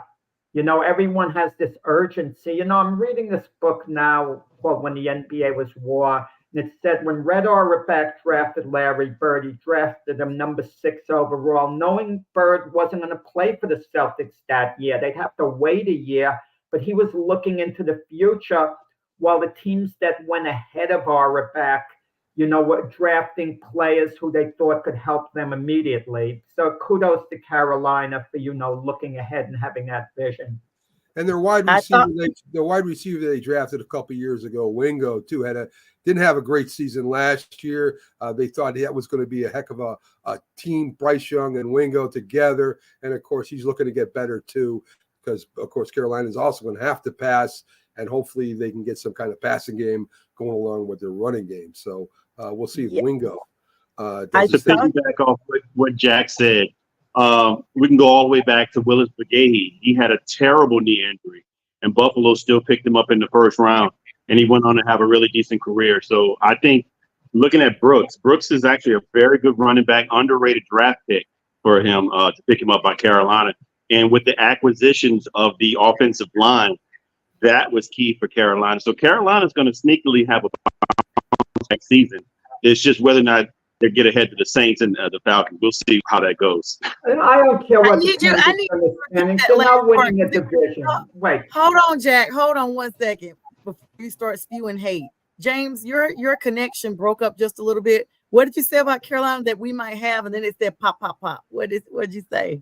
Everyone has this urgency. I'm reading this book now called When the NBA Was War. And it said when Red Auerbach drafted Larry Bird, he drafted him number 6 overall, knowing Bird wasn't going to play for the Celtics that year. They'd have to wait a year, but he was looking into the future, while the teams that went ahead of Auerbach, were drafting players who they thought could help them immediately. So kudos to Carolina for, looking ahead and having that vision.
And their wide receiver they drafted a couple of years ago, Wingo, too, didn't have a great season last year. They thought that was going to be a heck of a team, Bryce Young and Wingo together. And, of course, he's looking to get better, too, because, of course, Carolina is also going to have to pass, and hopefully they can get some kind of passing game going along with their running game. So we'll see if Wingo
to piggyback off what Jack said. We can go all the way back to Willis McGahee. He had a terrible knee injury, and Buffalo still picked him up in the first round, and he went on to have a really decent career. So I think looking at Brooks is actually a very good running back, underrated draft pick for him to pick him up by Carolina. And with the acquisitions of the offensive line, that was key for Carolina. So Carolina's going to sneakily have a next season. It's just whether or not they get ahead to the Saints and the Falcons. We'll see how that goes.
I don't care what the
I
Panthers
need
are
you
standing.
to
They're
let
not
me
winning the
start.
division. Wait.
Hold on, Jack. Hold on 1 second before you start spewing hate. James, your connection broke up just a little bit. What did you say about Carolina that we might have? And then it said pop, pop, pop. What did you say?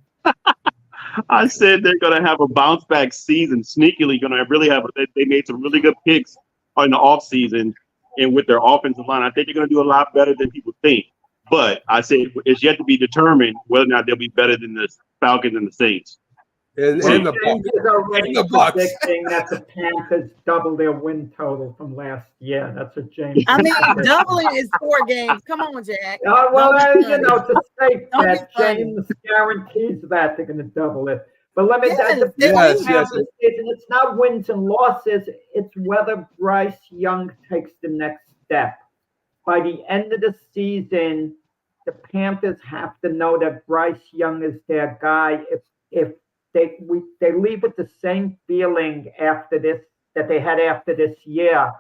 I said they're going to have a bounce back season. Sneakily going to really have. They made some really good picks in the offseason, and with their offensive line, I think they're going to do a lot better than people think. But I say it's yet to be determined whether or not they'll be better than the Falcons and the Saints.
And
James
the
is already
the Bucks.
predicting that the Panthers double their win total from last year. That's what James.
I mean, doubling is 4 games. Come on, Jack.
Well,
Don't be
you know, it's a safe
Don't be
bet.
funny.
James guarantees that they're going to double it. But let me
Yes,
the
yes,
point of this season, it's not wins and losses. It's whether Bryce Young takes the next step. By the end of the season, the Panthers have to know that Bryce Young is their guy. If they leave with the same feeling after this that they had after this year,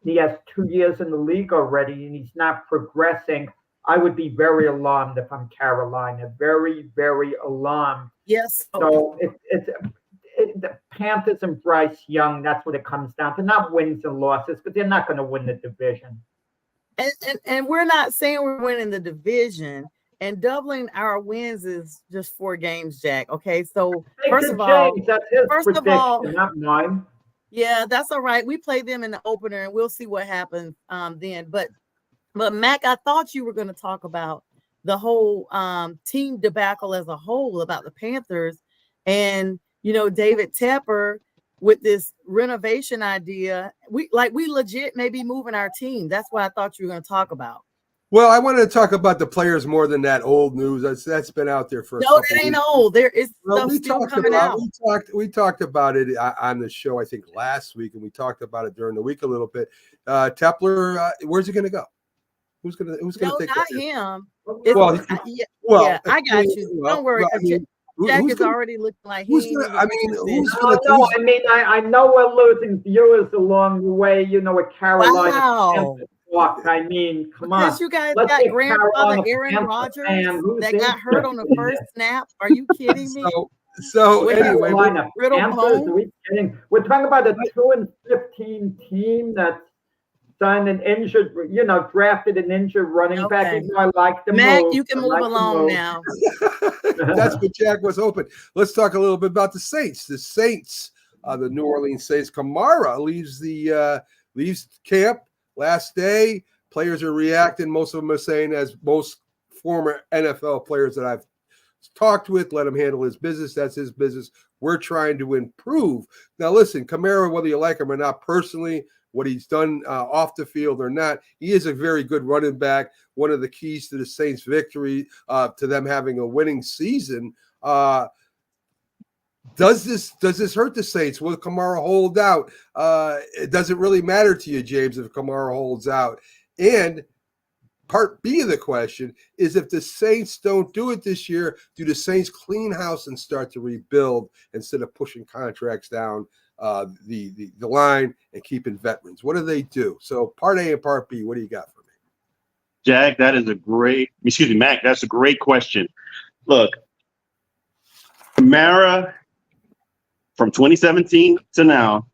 he has 2 years in the league already and he's not progressing, I would be very alarmed if I'm Carolina. Very, very alarmed.
Yes.
So the Panthers and Bryce Young, that's what it comes down to. Not wins and losses, but they're not going to win the division.
And we're not saying we're winning the division, and doubling our wins is just 4 games, Jack. Okay, so first of all,
not mine.
Yeah, that's all right. We play them in the opener, and we'll see what happens then. But Mac, I thought you were going to talk about the whole team debacle as a whole, about the Panthers, and David Tepper with this renovation idea. We legit may be moving our team. That's what I thought you were going to talk about.
Well, I wanted to talk about the players more than that old news. That's been out there for.
No, it ain't old. There is stuff still coming out.
We talked about it on the show, I think last week, and we talked about it during the week a little bit. Tepler, where's he going to go? Who's going to take
not
that?
him.
Well,
I got you. Don't worry. Jack is already looking like
who's going to? I
know we're losing viewers along the way. With Carolina.
Wow.
I mean, come on.
Because you guys got grandfather Aaron Rodgers that got hurt on the first snap. Are you kidding me?
So anyway,
we're talking about a 2-15 team that's signed an injured, drafted an injured running back. Even though I like the
Mac,
move.
you can move along now.
That's what Jack was hoping. Let's talk a little bit about the Saints. The Saints, the New Orleans Saints. Kamara leaves camp last day. Players are reacting. Most of them are saying, as most former NFL players that I've talked with, let him handle his business. That's his business. We're trying to improve. Now, listen, Kamara, whether you like him or not personally, what he's done off the field or not, he is a very good running back. One of the keys to the Saints' victory, to them having a winning season. Does this hurt the Saints? Will Kamara hold out? It doesn't really matter to you, James, if Kamara holds out. And part B of the question is, if the Saints don't do it this year, do the Saints clean house and start to rebuild instead of pushing contracts down the line and keeping veterans? What do they do? So part A and part B, what do you got for me?
Jack, Mac, that's a great question. Look, Kamara, from 2017 to now,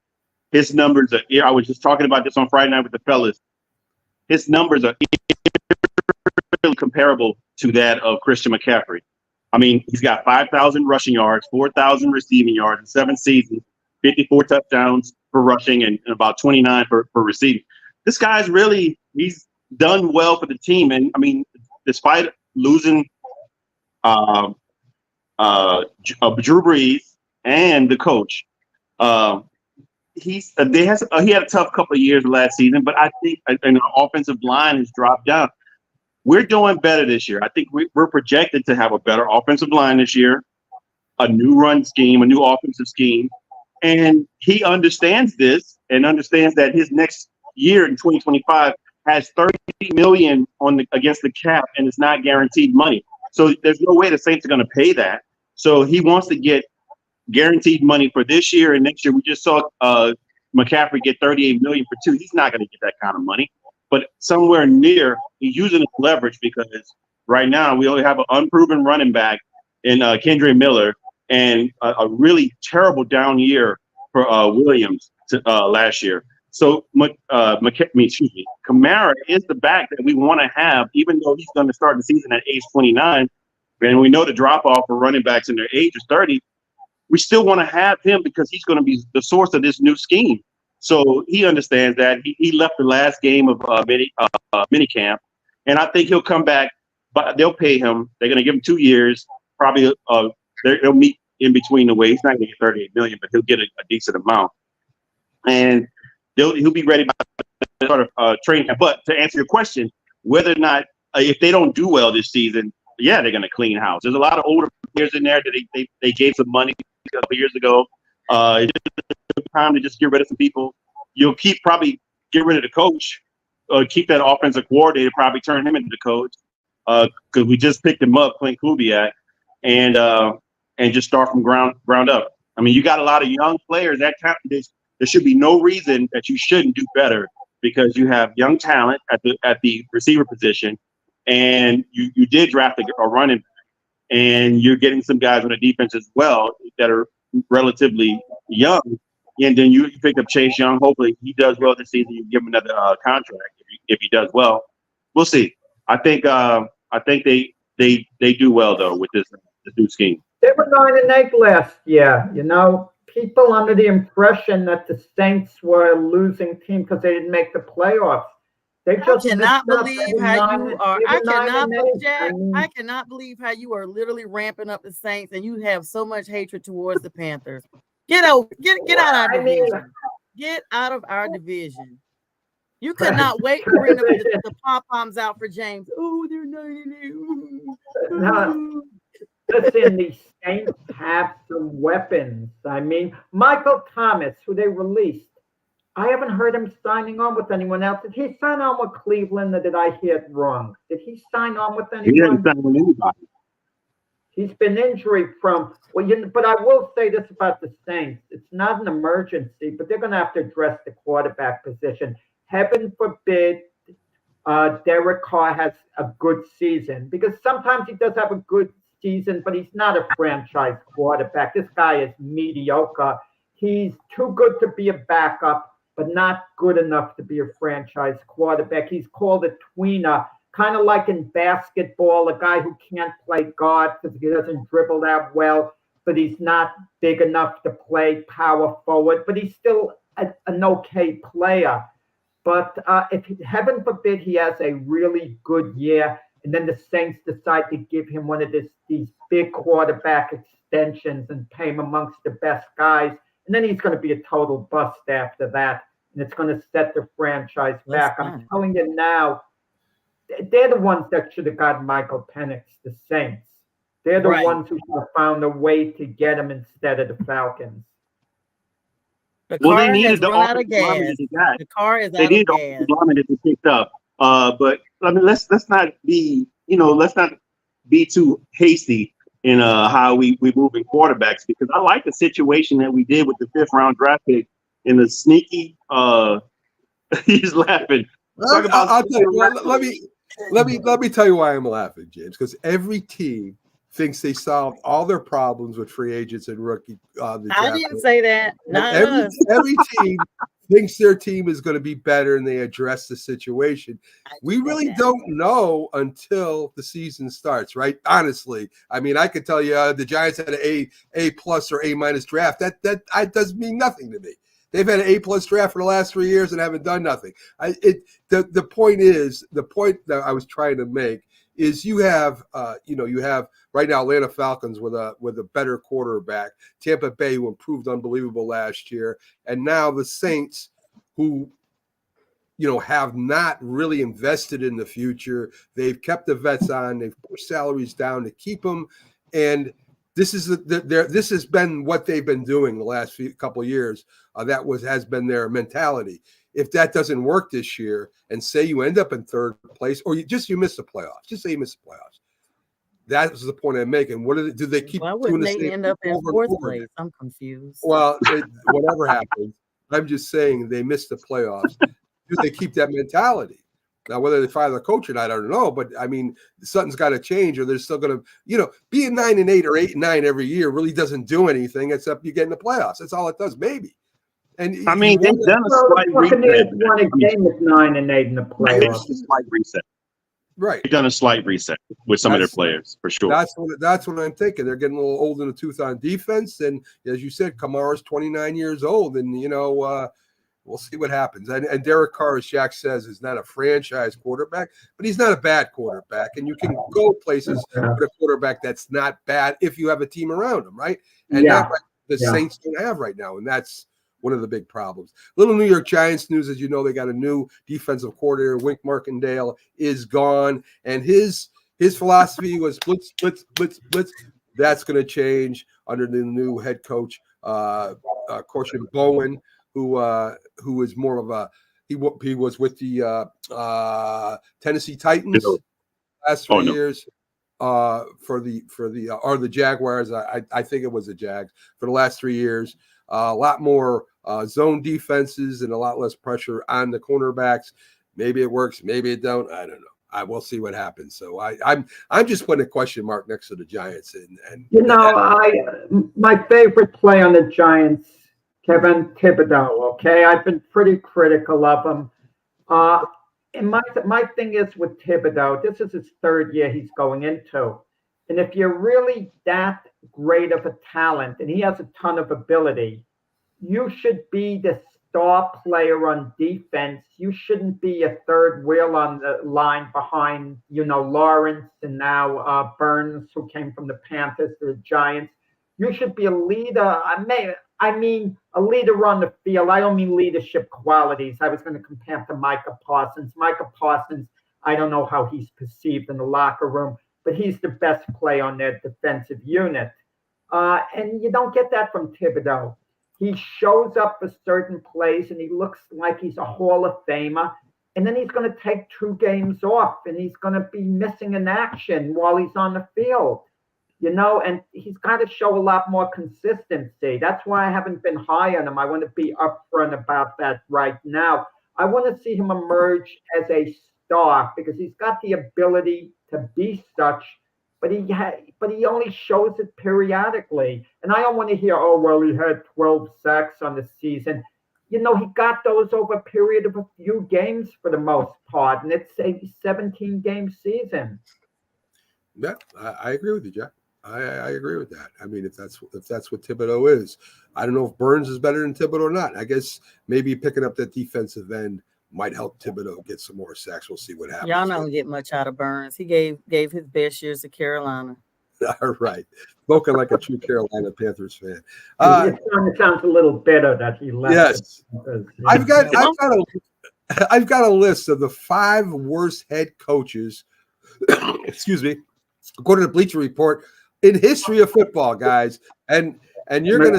his numbers are, I was just talking about this on Friday night with the fellas. His numbers are comparable to that of Christian McCaffrey. I mean, he's got 5,000 rushing yards, 4,000 receiving yards in 7 seasons, 54 touchdowns for rushing and about 29 for receiving. This guy's he's done well for the team. And I mean, despite losing Drew Brees and the coach, he had a tough couple of years last season, but I think an offensive line has dropped down. We're doing better this year. I think we're projected to have a better offensive line this year, a new run scheme, a new offensive scheme. And he understands this and understands that his next year in 2025 has $30 million against the cap, and it's not guaranteed money. So there's no way the Saints are going to pay that. So he wants to get guaranteed money for this year and next year. We just saw McCaffrey get $38 million for 2. He's not going to get that kind of money, but somewhere near, he's using his leverage because right now we only have an unproven running back in Kendre Miller and a really terrible down year for Williams last year. So Kamara is the back that we want to have, even though he's going to start the season at age 29, and we know the drop off for running backs in their age is 30. We still want to have him because he's going to be the source of this new scheme. So he understands that. He left the last game of minicamp, and I think he'll come back. But they'll pay him. They're going to give him 2 years. Probably they'll meet in between the way. He's not going to get $38 million, but he'll get a decent amount, and he'll be ready by the start of training camp. But to answer your question, whether or not if they don't do well this season, yeah, they're going to clean house. There's a lot of older players in there that they gave some money a couple years ago. It's time to just get rid of some people. You'll probably get rid of the coach, keep that offensive coordinator, probably turn him into the coach because we just picked him up, Clint Kubiak, and just start from ground up. I mean, you got a lot of young players. There should be no reason that you shouldn't do better because you have young talent at the receiver position, and you did draft a running back, and you're getting some guys on the defense as well that are relatively young. And then you pick up Chase Young. Hopefully he does well this season. You give him another contract if he does well. We'll see. I think they do well though with this new scheme.
They were 9-8 last year. You know, people under the impression that the Saints were a losing team because they didn't make the playoffs. They just
I cannot believe how you are. I cannot believe how you are literally ramping up the Saints and you have so much hatred towards the Panthers. Get out of our division. Get out of our division. You could not wait to bring the pom-poms out for James. Oh, they're 9-8.
No. Listen, the Saints have some weapons. I mean, Michael Thomas, who they released, I haven't heard him signing on with anyone else. Did he sign on with Cleveland, or did I hear it wrong? Did he sign on with anyone?
He didn't sign with anybody.
He's been injury-prone. But I will say this about the Saints. It's not an emergency, but they're going to have to address the quarterback position. Heaven forbid Derek Carr has a good season, because sometimes he does have a good season, but he's not a franchise quarterback. This guy is mediocre. He's too good to be a backup, but not good enough to be a franchise quarterback. He's called a tweener, kind of like in basketball, a guy who can't play guard because he doesn't dribble that well, but he's not big enough to play power forward, but he's still an okay player. But if heaven forbid he has a really good year, and then the Saints decide to give him one of these big quarterback extensions and pay him amongst the best guys, and then he's going to be a total bust after that, and it's going to set the franchise back. I'm telling you now, they're the ones that should have gotten Michael Penix, the Saints. They're the ones who should have found a way to get him instead of the Falcons.
The car has run out of gas.
The car is out of gas. They need the lineman that they picked up. But I mean, let's not be too hasty in how we move in quarterbacks, because I like the situation that we did with the 5th round draft pick in the sneaky. He's laughing.
I'll tell you, let me tell you why I'm laughing, James. Because every team thinks they solved all their problems with free agents and rookie.
I didn't say that.
Every team thinks their team is going to be better and they address the situation. We really don't know until the season starts, right? Honestly, I mean, I could tell you the Giants had an A+ or A- draft. That does mean nothing to me. They've had an A+ draft for the last 3 years and haven't done nothing. The point that I was trying to make is you have right now Atlanta Falcons with a better quarterback, Tampa Bay, who improved unbelievable last year, and now the Saints, who have not really invested in the future. They've kept the vets on, they've pushed salaries down to keep them, and this has been what they've been doing the last couple of years. Has been their mentality. If that doesn't work this year, and say you end up in 3rd place, or you miss the playoffs, just say you miss the playoffs, That was the point I'm making. Do they keep
Why
doing
wouldn't
the
they
same
end up in
over and
fourth
over
place?
again?
I'm confused.
Well, whatever happens, I'm just saying they missed the playoffs. Do they keep that mentality? Now, whether they fire the coach or not, I don't know. But I mean, something's got to change, or they're still going to, being 9-8 or 8-9 every year really doesn't do anything except you get in the playoffs. That's all it does, maybe. And
I mean, they've done a slight
Buccaneers
reset.
won a game with 9-8 in the playoffs.
A slight reset.
Right.
They've done a slight reset with some of their players, for sure.
That's what I'm thinking. They're getting a little old in the tooth on defense. And as you said, Kamara's 29 years old. And, we'll see what happens. And Derek Carr, as Shaq says, is not a franchise quarterback, but he's not a bad quarterback. And you can go places with a quarterback that's not bad if you have a team around him, right? And that's what the Saints don't have right now. And that's one of the big problems. Little New York Giants news, as you know, they got a new defensive coordinator. Wink Martindale is gone. And his philosophy was blitz, blitz, blitz, blitz. That's going to change under the new head coach, Corshon Bowen, who is more of a he was with the Tennessee Titans last 3 years for the Jaguars. I think it was the Jags for the last 3 years. A lot more zone defenses and a lot less pressure on the cornerbacks. Maybe it works, maybe it don't. I don't know. I will see what happens. So I'm just putting a question mark next to the Giants. And
my favorite play on the Giants, Kevin Thibodeau. Okay, I've been pretty critical of him. And my thing is with Thibodeau, this is his third year he's going into. And if you're really that great of a talent, and he has a ton of ability, you should be the star player on defense. You shouldn't be a third wheel on the line behind, Lawrence and now Burns, who came from the Panthers to the Giants. You should be a leader. I mean, a leader on the field. I don't mean leadership qualities. I was going to compare to Micah Parsons. Micah Parsons, I don't know how he's perceived in the locker room, but he's the best player on their defensive unit. And you don't get that from Thibodeau. He shows up for certain plays and he looks like he's a Hall of Famer. And then he's going to take 2 games off and he's going to be missing in action while he's on the field. And he's got to show a lot more consistency. That's why I haven't been high on him. I want to be upfront about that right now. I want to see him emerge as a star because he's got the ability to be such, but he only shows it periodically. And I don't want to hear, oh, well, he had 12 sacks on the season. He got those over a period of a few games for the most part, and it's a 17-game season.
Yeah, I agree with you, Jack. I agree with that. I mean, if that's what Thibodeau is, I don't know if Burns is better than Thibodeau or not. I guess maybe picking up that defensive end might help Thibodeau get some more sacks. We'll see what happens.
Y'all don't get much out of Burns. He gave his best years to Carolina.
All right, spoken like a true Carolina Panthers fan.
It sounds a little bitter that he left.
Yes, I've got a list of the 5 worst head coaches. Excuse me, according to Bleacher Report. In history of football, guys, and you're gonna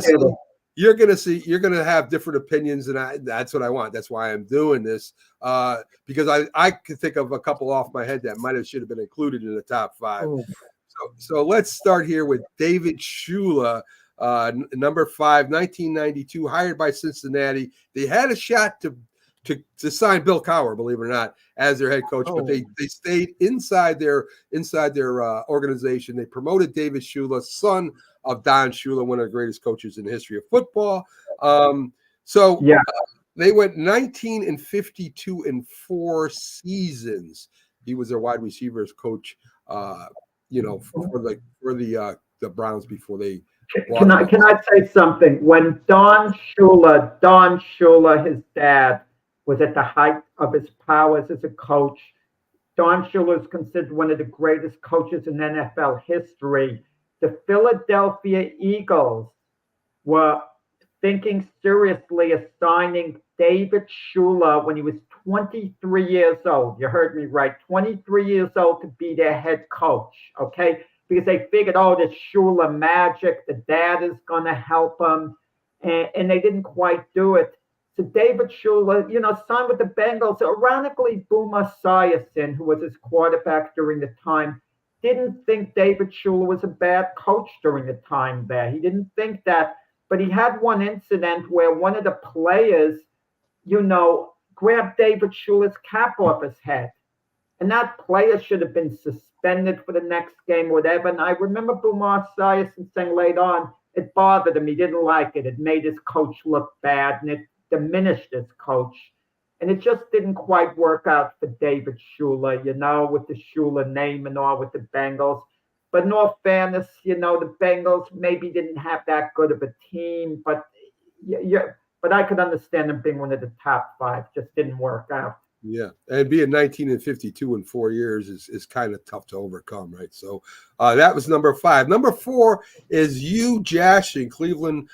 have different opinions, and that's what I want. That's why I'm doing this, because I could think of a couple off my head that should have been included in the top 5.
Oh.
So let's start here with David Shula, number 5, 1992, hired by Cincinnati. They had a shot to sign Bill Cowher, believe it or not, as their head coach, but they stayed inside their organization. They promoted David Shula, son of Don Shula, one of the greatest coaches in the history of football. They went 19-52 in 4 seasons. He was their wide receivers coach, for the Browns before they.
Can I say something? When Don Shula, his dad, was at the height of his powers as a coach. Don Shula is considered one of the greatest coaches in NFL history. The Philadelphia Eagles were thinking seriously of signing David Shula when he was 23 years old. You heard me right, 23 years old to be their head coach, okay? Because they figured, this Shula magic, the dad is going to help him, and they didn't quite do it. So David Shula, signed with the Bengals. Ironically, Boomer Esiason, who was his quarterback during the time, didn't think David Shula was a bad coach during the time there. He didn't think that, but he had one incident where one of the players, grabbed David Shula's cap off his head. And that player should have been suspended for the next game, whatever. And I remember Boumar Esiason saying later on, it bothered him. He didn't like it. It made his coach look bad, and it diminished his coach. And it just didn't quite work out for David Shula, with the Shula name and all with the Bengals. But in all fairness, the Bengals maybe didn't have that good of a team. But I could understand them being one of the top 5. Just didn't work out.
Yeah, and being 19-52 in 4 years is kind of tough to overcome, right? So that was number 5. Number 4 is Hugh Jackson, Cleveland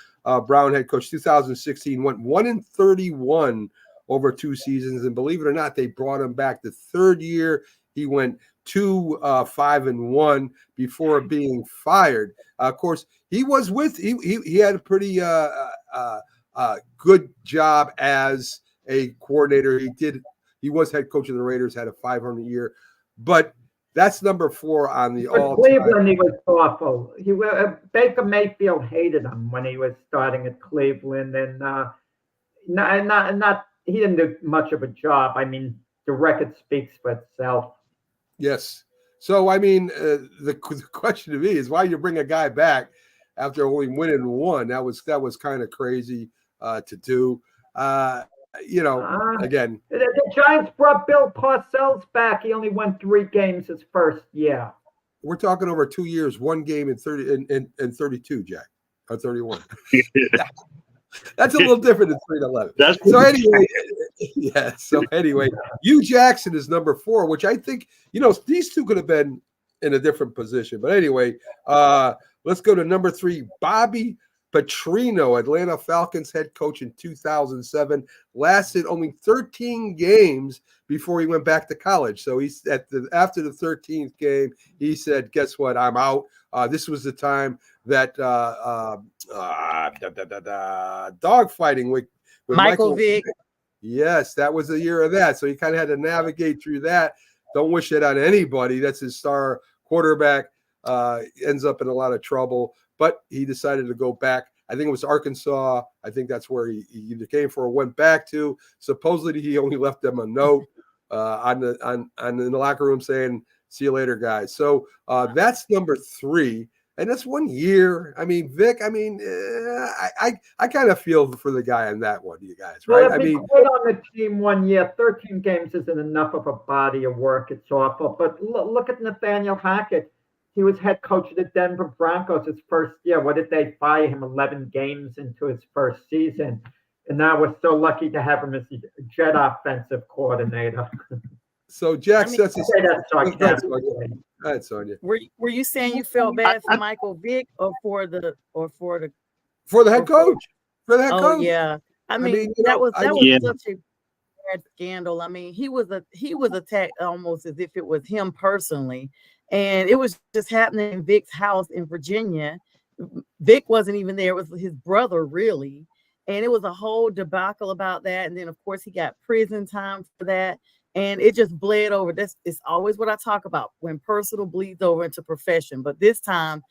Brown head coach, 2016, went 1-31 over 2 seasons, and believe it or not, they brought him back the third year. He went 2-5-1 before being fired. Of course, he was he had a pretty good job as a coordinator. He was head coach of the Raiders, had a 500 year, but that's number 4 on the all-time.
Cleveland, he was awful. Baker Mayfield hated him when he was starting at Cleveland, and he didn't do much of a job. I mean, the record speaks for itself.
Yes. So I mean, the question to me is why you bring a guy back after only winning 1. That was kind of crazy to do. Again,
the Giants brought Bill Parcells back. He only won 3 games his first year.
We're talking over 2 years, 1 game in 32, Jack, or 31. That's a little different than 3-11. So anyway, yeah. So anyway, Hugh Jackson is number 4, which I think these two could have been in a different position. But anyway, let's go to number 3, Bobby Petrino, Atlanta Falcons head coach in 2007, lasted only 13 games before he went back to college. So he's after the 13th game, he said, "Guess what? I'm out." This was the time that dogfighting with
Michael Vick.
Yes, that was the year of that. So he kind of had to navigate through that. Don't wish it on anybody. That's his star quarterback. Ends up in a lot of trouble. But he decided to go back. I think it was Arkansas. I think that's where he either came for or went back to. Supposedly, he only left them a note in the locker room saying, "See you later, guys." So that's number 3, and that's 1 year. I mean, Vic. I mean, I kind of feel for the guy on that one, you guys, right?
Well, if he quit on the team 1 year, 13 games isn't enough of a body of work. It's awful. But look at Nathaniel Hackett. He was head coach of the Denver Broncos his first year. What did they fire him 11 games into his first season? And now we're so lucky to have him as the Jet offensive coordinator.
So Jack says
that's Sonia. Were you saying you felt bad for Michael Vick or for the
head coach? For the head coach.
Oh yeah. I mean that was such a bad scandal. I mean, he was attacked almost as if it was him personally. And it was just happening in Vic's house in Virginia. Vic wasn't even there. It was his brother, really. And it was a whole debacle about that. And then, of course, he got prison time for that. And it just bled over. It's always what I talk about, when personal bleeds over into profession. But this time,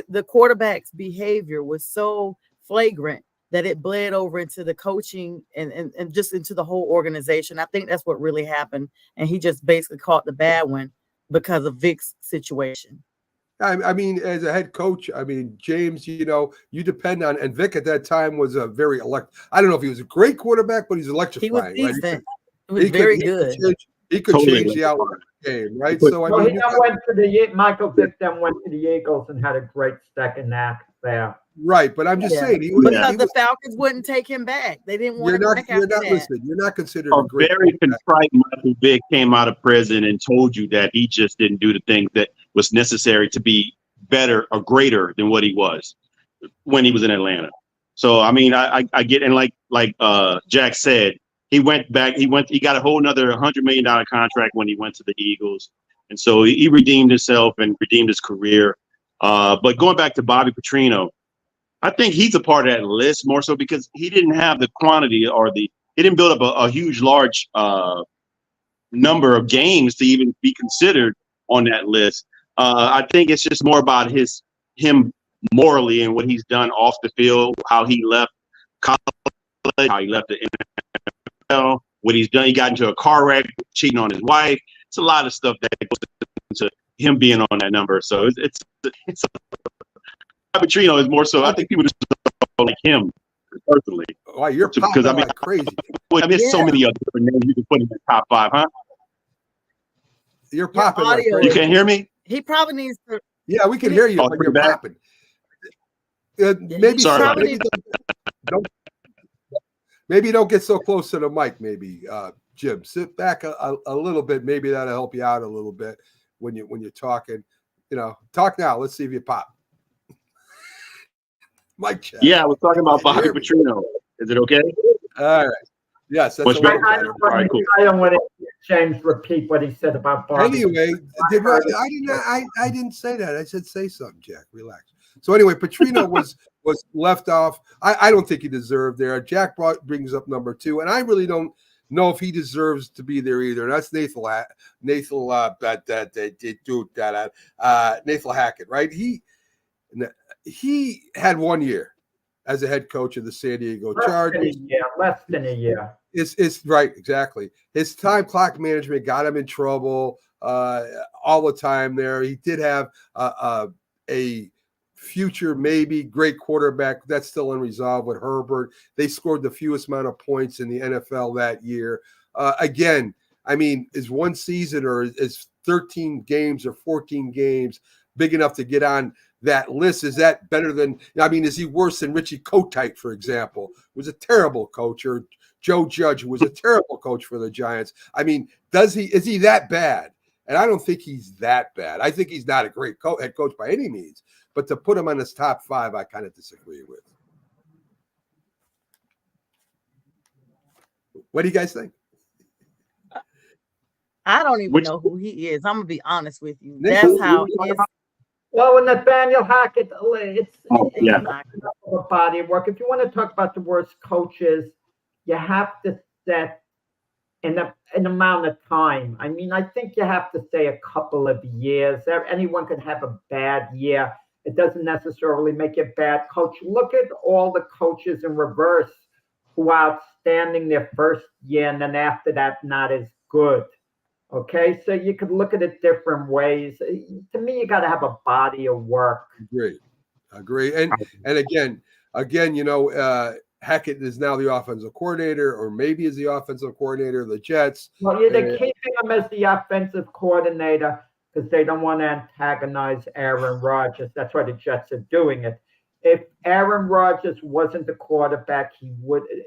the quarterback's behavior was so flagrant that it bled over into the coaching and just into the whole organization. I think that's what really happened. And he just basically caught the bad one because of Vic's situation.
I mean, as a head coach, I mean, James, you depend on, and Vic at that time was a very I don't know if he was a great quarterback, but he's electrifying.
He was decent. Right? It was very good.
He could change the outcome of the game, right? So
Michael Vick then went to the Eagles and had a great second act there.
Right, but I'm just saying
because the Falcons wouldn't take him back. They didn't want him back after that.
You're not considered
a great very contrite Michael Vick came out of prison and told you that he just didn't do the things that was necessary to be better or greater than what he was when he was in Atlanta. So I mean, I get, and like Jack said, he went back. He got a whole nother $100 million contract when he went to the Eagles, and so he redeemed himself and redeemed his career. But going back to Bobby Petrino, I think he's a part of that list more so because he didn't have the quantity he didn't build up a large number of games to even be considered on that list. I think it's just more about him morally and what he's done off the field, how he left college, how he left the NFL, what he's done. He got into a car wreck, cheating on his wife. It's a lot of stuff that goes into him being on that number. So it's Petrino is more so. I think people just like him personally.
Why you're popping like crazy?
I mean, so many other different names you can put in the top 5, huh?
You're popping like crazy.
You can't hear me?
He probably needs to.
Yeah, we can hear you, but you're popping. Maybe
sorry.
Maybe don't get so close to the mic. Maybe Jim, sit back a little bit. Maybe that'll help you out a little bit when you're talking. Talk now. Let's see if you pop. Mic check.
Yeah, I was talking about Bobby Petrino. Is it okay?
All right. Yes, that's
much better.
I don't want to James repeat what he said about Bobby.
Anyway, I didn't say that. I said say something, Jack. Relax. So anyway, Petrino was left off. I don't think he deserved there. Jack brings up number 2, and I really don't know if he deserves to be there either. And that's Nathan Hackett, right? He had 1 year as a head coach of the San Diego Chargers.
Less than a year.
It's right, exactly. His time clock management got him in trouble all the time there. He did have a future, maybe great quarterback. That's still unresolved with Herbert. They scored the fewest amount of points in the NFL that year. Again, I mean, is one season or is 13 games or 14 games big enough to get on that list? Is that better than, is he worse than Richie Kotite, for example, who was a terrible coach, or Joe Judge, who was a terrible coach for the Giants? I mean, is he that bad? And I don't think he's that bad. I think he's not a great head coach by any means, but to put him on his top 5, I kind of disagree with. What do you guys think?
I don't even know who he is. I'm gonna be honest with you. That's how his.
Well, with Nathaniel Hackett, it's
yeah.
body of work. If you want to talk about the worst coaches, you have to set an amount of time. I mean, I think you have to say a couple of years. Anyone can have a bad year. It doesn't necessarily make you a bad coach. Look at all the coaches in reverse who are outstanding their first year, and then after that, not as good. Okay, so you could look at it different ways. To me, you got to have a body of work.
Agree. And again, Hackett is now the offensive coordinator, or maybe is the offensive coordinator of the Jets.
Well, they're keeping him as the offensive coordinator because they don't want to antagonize Aaron Rodgers. That's why the Jets are doing it. If Aaron Rodgers wasn't the quarterback,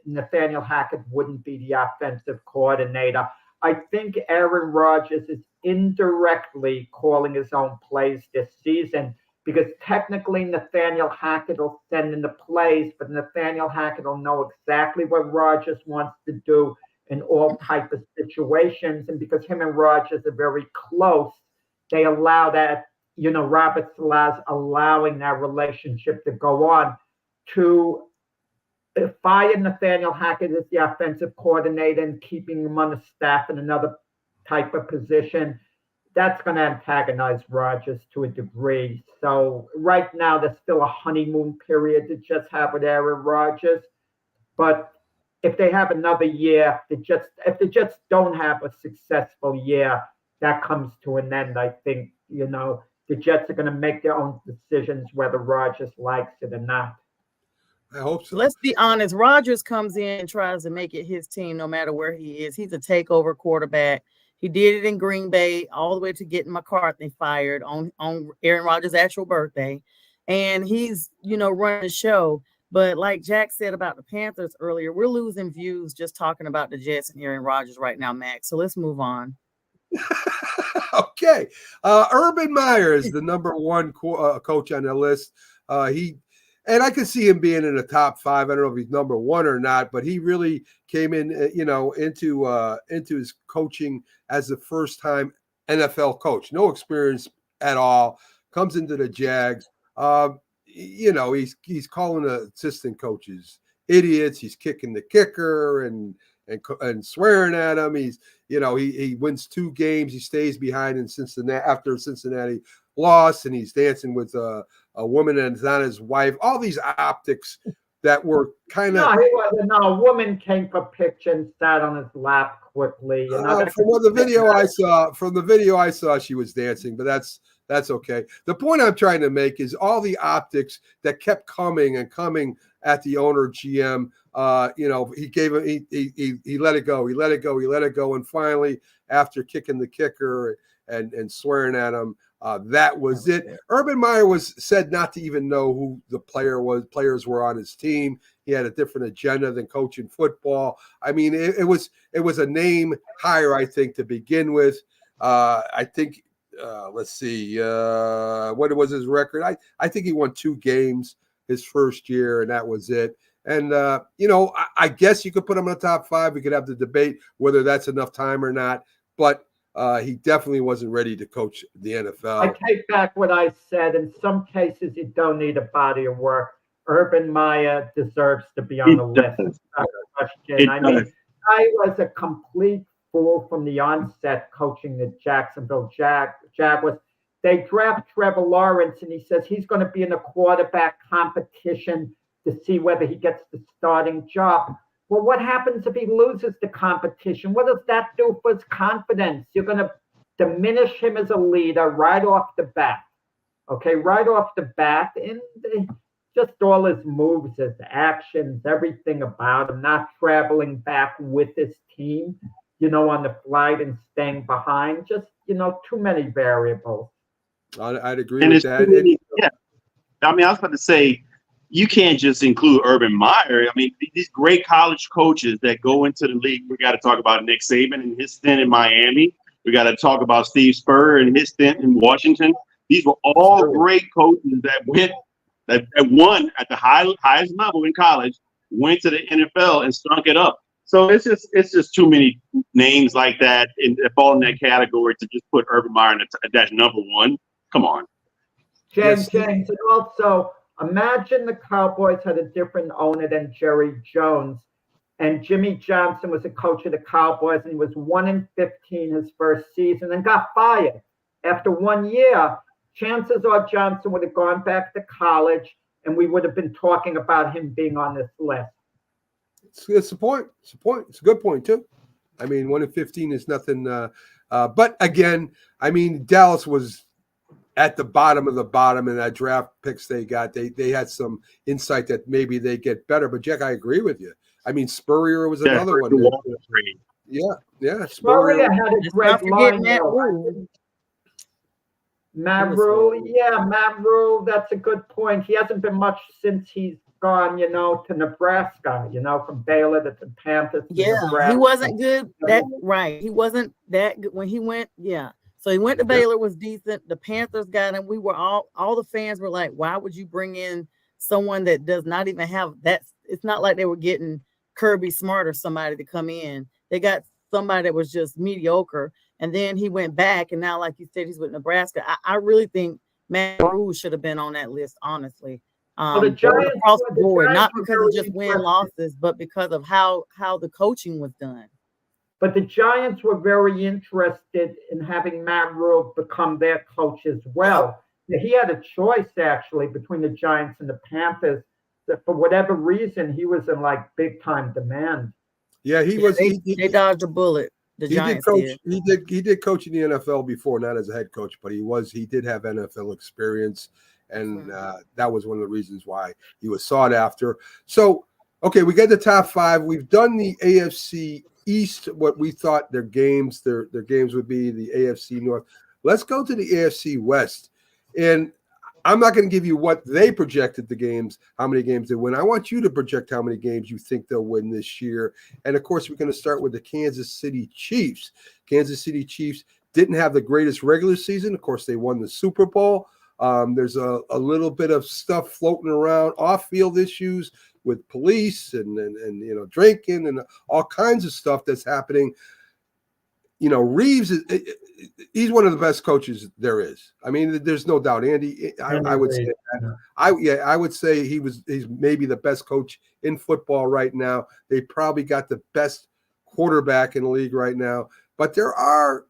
Nathaniel Hackett wouldn't be the offensive coordinator. I think Aaron Rodgers is indirectly calling his own plays this season because technically Nathaniel Hackett will send in the plays, but Nathaniel Hackett will know exactly what Rodgers wants to do in all type of situations. And because him and Rodgers are very close, they allow that, Robert Saleh's allowing that relationship to go on. To fire Nathaniel Hackett as the offensive coordinator and keeping him on the staff in another type of position, that's going to antagonize Rodgers to a degree. So right now, there's still a honeymoon period to just have with Aaron Rodgers. But if they have another year, if the Jets don't have a successful year, that comes to an end. I think, the Jets are going to make their own decisions whether Rodgers likes it or not.
I hope so.
Let's be honest. Rodgers comes in and tries to make it his team no matter where he is. He's a takeover quarterback. He did it in Green Bay all the way to getting McCarthy fired on Aaron Rodgers' actual birthday. And he's, running the show. But like Jack said about the Panthers earlier, we're losing views just talking about the Jets and Aaron Rodgers right now, Max. So let's move on.
Okay. Urban Meyer is the number 1 coach on the list. And I could see him being in the top 5. I don't know if he's number 1 or not, but he really came in, into his coaching as the first-time NFL coach. No experience at all. Comes into the Jags. He's calling the assistant coaches idiots. He's kicking the kicker and swearing at him. He wins 2 games. He stays behind in Cincinnati after Cincinnati lost, and he's dancing with a woman and it's not his wife. All these optics that were kind of.
No, he wasn't. No, a woman came for picture and sat on his lap quickly.
From the video I saw, she was dancing, but that's okay. The point I'm trying to make is all the optics that kept coming and coming at the owner GM. He gave it. He let it go. He let it go. He let it go. And finally, after kicking the kicker and swearing at him, that was it. Urban Meyer was said not to even know who the players were on his team. He had a different agenda than coaching football. I mean, it was a name hire, I think, to begin with. I think. Let's see. What was his record? I think he won 2 games his first year, and that was it. And I guess you could put him in the top 5. We could have the debate whether that's enough time or not. But he definitely wasn't ready to coach the NFL.
I take back what I said. In some cases, you don't need a body of work. Urban Meyer deserves to be on the list. Not a question. I mean, I was a complete fool from the onset coaching the Jacksonville Jaguars. They draft Trevor Lawrence, and he says he's going to be in a quarterback competition to see whether he gets the starting job. Well, what happens if he loses the competition? What does that do for his confidence? You're going to diminish him as a leader right off the bat. Okay, right off the bat. And just all his moves, his actions, everything about him, not traveling back with his team, on the flight and staying behind. Just, too many variables.
I'd agree with that.
Yeah. I mean, I was about to say, you can't just include Urban Meyer. I mean, these great college coaches that go into the league, we got to talk about Nick Saban and his stint in Miami. We got to talk about Steve Spurrier and his stint in Washington. These were all great coaches that won at the highest level in college, went to the NFL and stunk it up. So it's just too many names like that that fall in that category to just put Urban Meyer that's number 1. Come on.
James, and also imagine the Cowboys had a different owner than Jerry Jones, and Jimmy Johnson was a coach of the Cowboys, and he was 1-15 his first season and got fired after 1 year. Chances are Johnson would have gone back to college, and we would have been talking about him being on this list.
It's a point. It's a good point too. I mean, 1-15 is nothing. But again, I mean, Dallas was at the bottom of the bottom in that draft picks they got. They had some insight that maybe they get better. But Jack, I agree with you. I mean, Spurrier was another one. Yeah.
Spurrier had a great line. Matt Rule, that's a good point. He hasn't been much since he's gone, to Nebraska, from Baylor to the Panthers.
Nebraska. He wasn't good. He wasn't that good when he went. Yeah. So he went to Baylor, was decent. The Panthers got him. We were all the fans were like, why would you bring in someone that does not even have that? It's not like they were getting Kirby Smart or somebody to come in. They got somebody that was just mediocre. And then he went back, and now, like you said, he's with Nebraska. I really think Matt Rule should have been on that list, honestly.
The Giants,
across the board, not because of just win losses, but because of how the coaching was done.
But the Giants were very interested in having Matt Rule become their coach as well. He had a choice, actually, between the Giants and the Panthers. That for whatever reason, he was in big-time demand.
Yeah, he was.
They dodged a bullet. The Giants did.
He did coach in the NFL before, not as a head coach, but he did have NFL experience. And that was one of the reasons why he was sought after. So, okay, we got the top 5. We've done the AFC East, what we thought their games would be, the AFC North. Let's go to the AFC West. And I'm not going to give you what they projected the games, how many games they win. I want you to project how many games you think they'll win this year. And, of course, we're going to start with the Kansas City Chiefs. Kansas City Chiefs didn't have the greatest regular season. Of course, they won the Super Bowl. There's a little bit of stuff floating around, off-field issues with police and drinking and all kinds of stuff that's happening. Reeves he's one of the best coaches there is. I mean, there's no doubt. Andy, I would say that. I would say he's maybe the best coach in football right now. They probably got the best quarterback in the league right now, but there are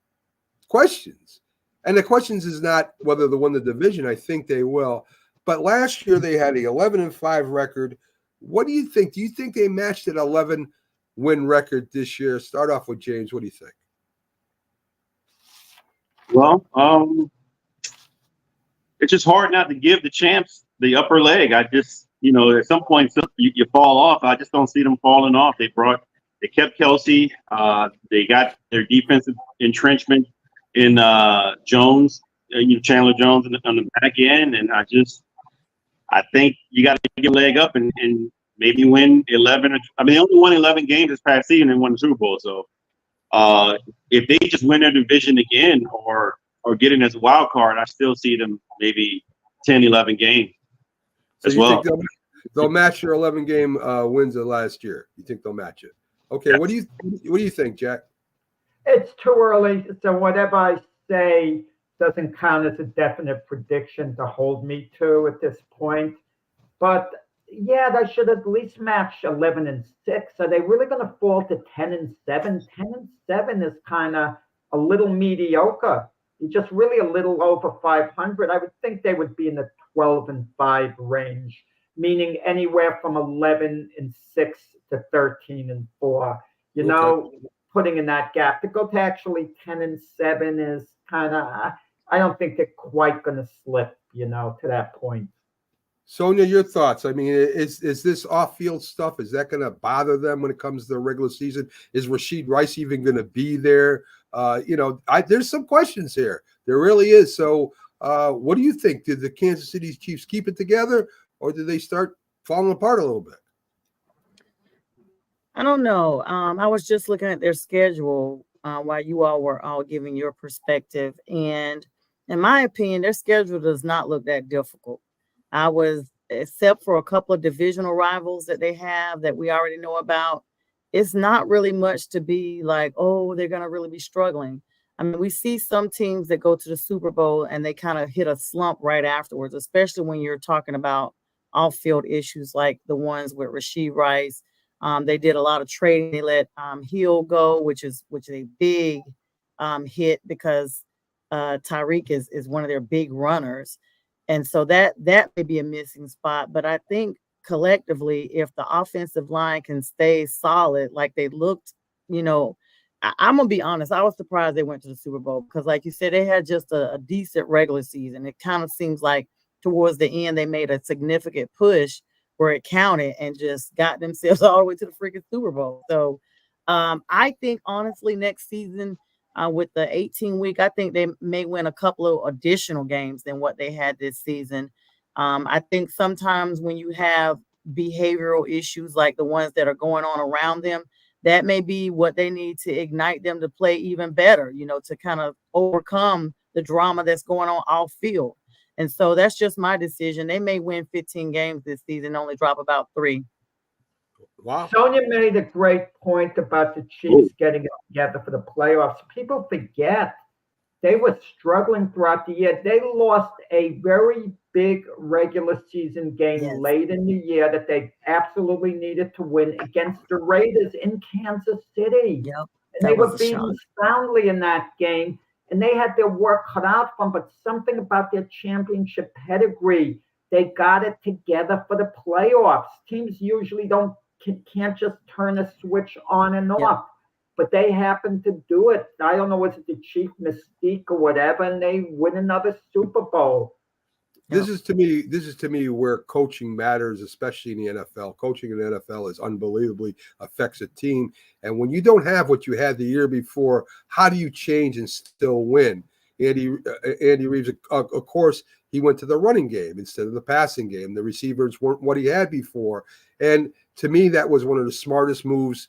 questions. And the question is not whether they'll win the division. I think they will. But last year they had a 11-5 record. What do you think? Do you think they matched an 11-win record this year? Start off with James. What do you think?
Well, it's just hard not to give the champs the upper leg. I just, at some point you fall off. I just don't see them falling off. They kept Kelsey. They got their defensive entrenchment in Jones, Chandler Jones on the back end, and I think you got to get a leg up and maybe win 11. They only won 11 games this past season and won the Super Bowl. So if they just win their division again or get in as a wild card, I still see them maybe 10, 11 games as well.
Think they'll match your 11-game wins of last year? You think they'll match it? Okay. Yeah. What do you think, Jack?
It's too early. So whatever I say doesn't count as a definite prediction to hold me to at this point. But yeah, they should at least match 11-6. Are they really going to fall to 10-7? 10-7 is kind of a little mediocre. You're just really a little over 500. I would think they would be in the 12-5 range, meaning anywhere from 11-6 to 13-4. Putting in that gap to go to actually 10-7 is kind of. I don't think they're quite going to slip, to that point.
Sonia, your thoughts? Is this off-field stuff, is that going to bother them when it comes to the regular season? Is Rashid Rice even going to be there? There's some questions here. There really is. So what do you think? Did the Kansas City Chiefs keep it together, or did they start falling apart a little bit?
I don't know. I was just looking at their schedule while you all were all giving your perspective. And in my opinion, their schedule does not look that difficult. Except for a couple of divisional rivals that they have that we already know about, it's not really much to be like, oh, they're going to really be struggling. We see some teams that go to the Super Bowl and they kind of hit a slump right afterwards, especially when you're talking about off-field issues like the ones with Rashid Rice. They did a lot of trading. They let Hill go, which is a big hit because Tyreek is one of their big runners. And so that may be a missing spot. But I think collectively, if the offensive line can stay solid like they looked, I'm going to be honest, I was surprised they went to the Super Bowl because, like you said, they had just a decent regular season. It kind of seems like towards the end, they made a significant push where it counted and just got themselves all the way to the freaking Super Bowl. So I think, honestly, next season, with the 18-week, I think they may win a couple of additional games than what they had this season. I think sometimes when you have behavioral issues like the ones that are going on around them, that may be what they need to ignite them to play even better, to kind of overcome the drama that's going on off field. And so that's just my decision. They may win 15 games this season, only drop about 3.
Wow.
Sonia made a great point about the Chiefs getting it together for the playoffs. People forget they were struggling throughout the year. They lost a very big regular season game late in the year that they absolutely needed to win against the Raiders in Kansas City.
Yep,
and they were beaten soundly in that game, and they had their work cut out for them, but something about their championship pedigree, they got it together for the playoffs. Teams usually can't just turn a switch on and off, but they happen to do it. I don't know, was it the Chief mystique or whatever, and they win another Super Bowl.
This is to me where coaching matters, especially in the NFL. Coaching in the NFL is unbelievably affects a team. And when you don't have what you had the year before, how do you change and still win? Andy Reeves, of course, he went to the running game instead of the passing game. The receivers weren't what he had before. And to me, that was one of the smartest moves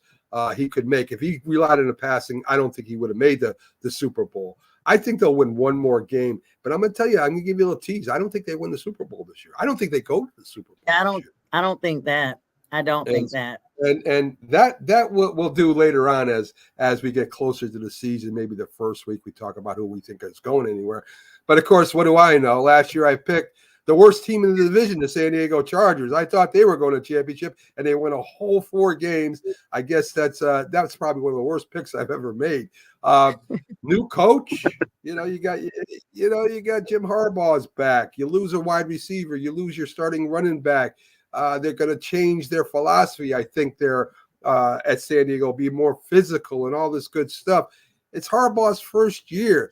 he could make. If he relied on the passing, I don't think he would have made the Super Bowl. I think they'll win one more game, but I'm going to tell you, I'm going to give you a little tease. I don't think they win the Super Bowl this year. I don't think they go to the Super Bowl.
I don't think that.
And that we'll do later on as we get closer to the season. Maybe the first week we talk about who we think is going anywhere. But of course, what do I know? Last year I picked the worst team in the division, the San Diego Chargers. I thought they were going to championship, and they won a whole 4 games. I guess that's probably one of the worst picks I've ever made. New coach. You got Jim Harbaugh's back. You lose a wide receiver. You lose your starting running back. They're going to change their philosophy. I think they're at San Diego be more physical and all this good stuff. It's Harbaugh's first year.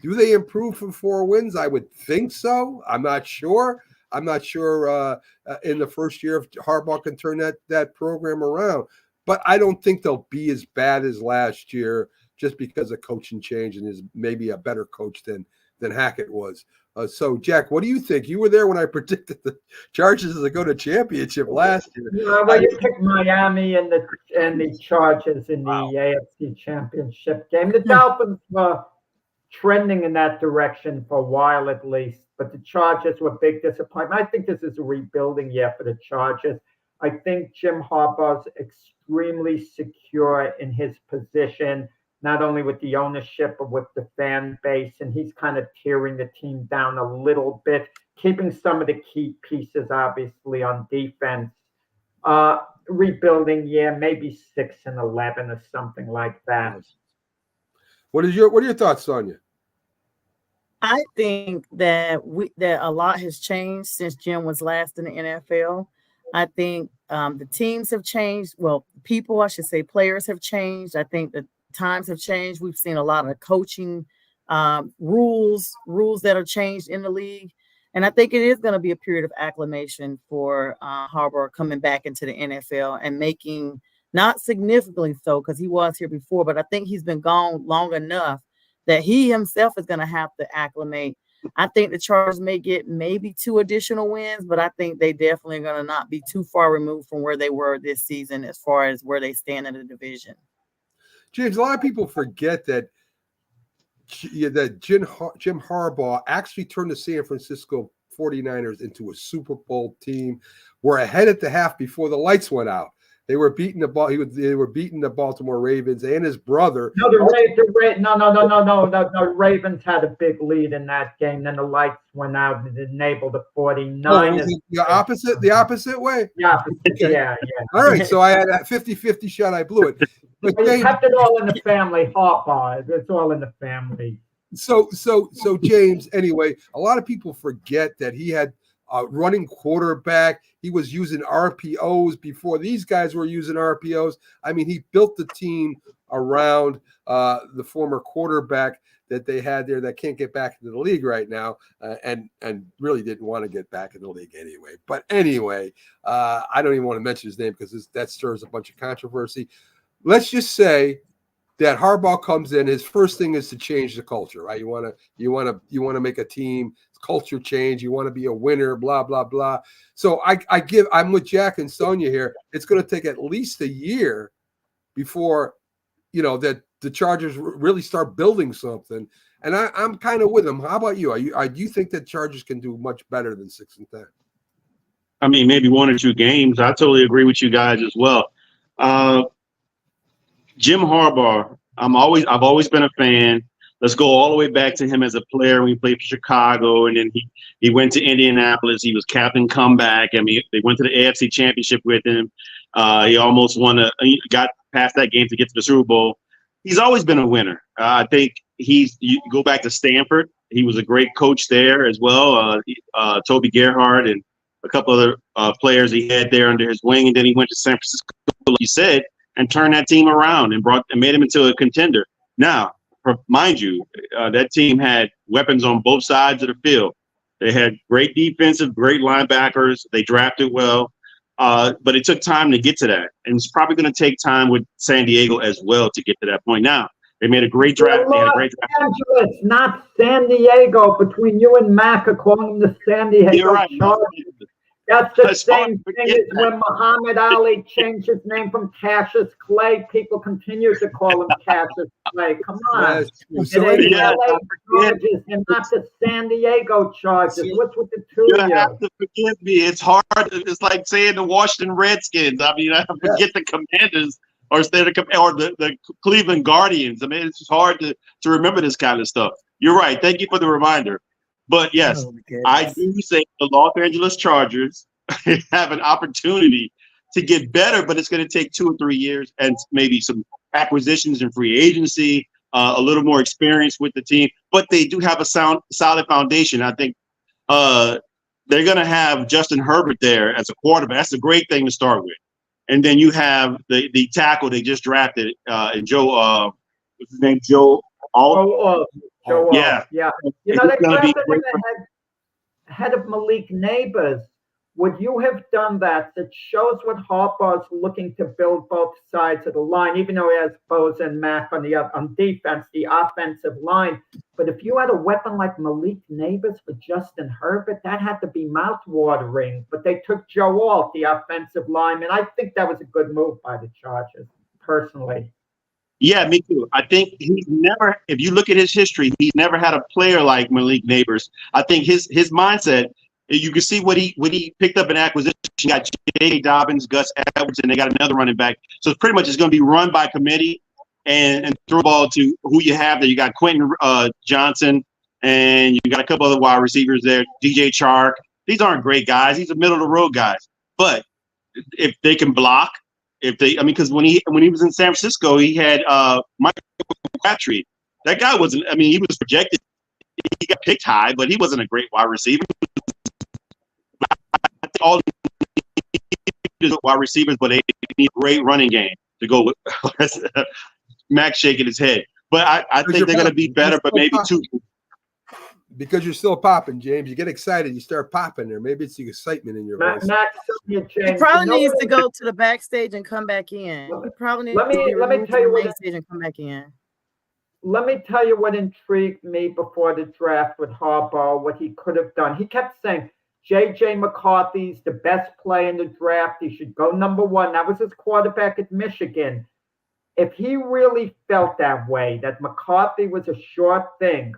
Do they improve from 4 wins? I would think so. I'm not sure. I'm not sure in the first year if Harbaugh can turn that program around. But I don't think they'll be as bad as last year just because of coaching change and is maybe a better coach than Hackett was. So, Jack, what do you think? You were there when I predicted the Chargers to go to championship last year.
Well, you picked Miami and the Chargers in the AFC Championship game. The Dolphins were trending in that direction for a while at least, but the Chargers were a big disappointment. I think this is a rebuilding year for the Chargers. I think Jim Harbaugh's extremely secure in his position, not only with the ownership, but with the fan base. And he's kind of tearing the team down a little bit, keeping some of the key pieces, obviously, on defense. Rebuilding year, maybe 6-11 or something like that.
What are your thoughts, Sonia?
I think that a lot has changed since Jim was last in the NFL. I think the teams have changed. Well, people, I should say, players have changed. I think the times have changed. We've seen a lot of coaching rules that are changed in the league. And I think it is going to be a period of acclimation for Harbaugh coming back into the NFL and making, not significantly so because he was here before, but I think he's been gone long enough that he himself is going to have to acclimate. I think the Chargers may get maybe 2 additional wins, but I think they definitely are going to not be too far removed from where they were this season as far as where they stand in the division.
James, a lot of people forget that Jim Harbaugh actually turned the San Francisco 49ers into a Super Bowl team. We're ahead at the half before the lights went out. They were beating they were beating the Baltimore Ravens and his brother.
No, the Ravens had a big lead in that game. Then the lights went out and enabled the 49ers.
The opposite way?
Yeah,
okay.
Yeah.
All right, so I had a 50-50 shot. I blew it. But
you kept it all in the family, Harbaugh. It's all in the family.
So James, anyway, a lot of people forget that he had a running quarterback. He was using RPOs before these guys were using RPOs. I mean, he built the team around the former quarterback that they had there that can't get back into the league right now and really didn't want to get back in the league anyway. But anyway, I don't even want to mention his name because that stirs a bunch of controversy. Let's just say that Harbaugh comes in. His first thing is to change the culture, right? You want to make a team culture change. You want to be a winner, blah, blah, blah. So I'm with Jack and Sonia here. It's going to take at least a year before, that the Chargers really start building something. And I'm kind of with them. How about you? Do you think that Chargers can do much better than 6-10?
I mean, maybe 1 or 2 games. I totally agree with you guys as well. Jim Harbaugh, I've always been a fan. Let's go all the way back to him as a player when he played for Chicago, and then he went to Indianapolis. He was captain comeback. I mean, they went to the AFC Championship with him. He almost got past that game to get to the Super Bowl. He's always been a winner. I think you go back to Stanford. He was a great coach there as well. Toby Gerhardt and a couple other players he had there under his wing, and then he went to San Francisco, like you said, and turned that team around and made him into a contender. Now, mind you, that team had weapons on both sides of the field. They had great defensive, great linebackers. They drafted well, but it took time to get to that. And it's probably going to take time with San Diego as well to get to that point. Now, they made a great draft. They had a great draft.
Los Angeles, not San Diego. Between you and Mac are calling them the San Diego Chargers. That's the same thing as when Muhammad Ali changed his name from Cassius Clay. People continue to call him Cassius Clay. Come on. It's LA Chargers and not the San Diego Chargers. What's with the two of you?
You have to forgive me. It's hard. It's like saying the Washington Redskins. I mean, I forget the Commanders or the Cleveland Guardians. I mean, it's just hard to remember this kind of stuff. You're right. Thank you for the reminder. But yes, I do think the Los Angeles Chargers have an opportunity to get better, but it's going to take 2 or 3 years and maybe some acquisitions and free agency. a little more experience with the team, but they do have a solid foundation. I think they're going to have Justin Herbert there as a quarterback. That's a great thing to start with. And then you have the tackle they just drafted, and Joe, what's his name? Joe Alt.
Joe Alt. Yeah. You know, they drafted him ahead of Malik Neighbors. Would you have done that? It shows what Harbaugh's looking to build both sides of the line, even though he has Bosa and Mack on defense, the offensive line. But if you had a weapon like Malik Neighbors for Justin Herbert, that had to be mouth-watering. But they took Joe Alt, the offensive lineman. I think that was a good move by the Chargers, personally.
Yeah, me too. I think he's never, if you look at his history, he's never had a player like Malik Neighbors. I think his mindset, you can see what he picked up in acquisition. You got J.K. Dobbins, Gus Edwards, and they got another running back. So it's pretty much it's going to be run by committee and throw the ball to who you have there. You got Quentin Johnson, and you got a couple other wide receivers there, DJ Chark. These aren't great guys. These are middle-of-the-road guys. But if they can block, because when he was in San Francisco, he had Michael Crabtree. That guy wasn't. I mean, he was projected. He got picked high, but he wasn't a great wide receiver. All wide receivers, but they need a great running game to go with. Max shaking his head, but I think they're going to be better, but maybe two.
Because you're still popping, James. You get excited, you start popping there. Maybe it's the excitement in your voice.
He probably needs to go to the backstage and come back in. He probably needs to be tell you the backstage and come back in.
Let me tell you what intrigued me before the draft with Harbaugh, what he could have done. He kept saying, J.J. McCarthy's the best player in the draft. He should go number one. That was his quarterback at Michigan. If he really felt that way, that McCarthy was a sure thing,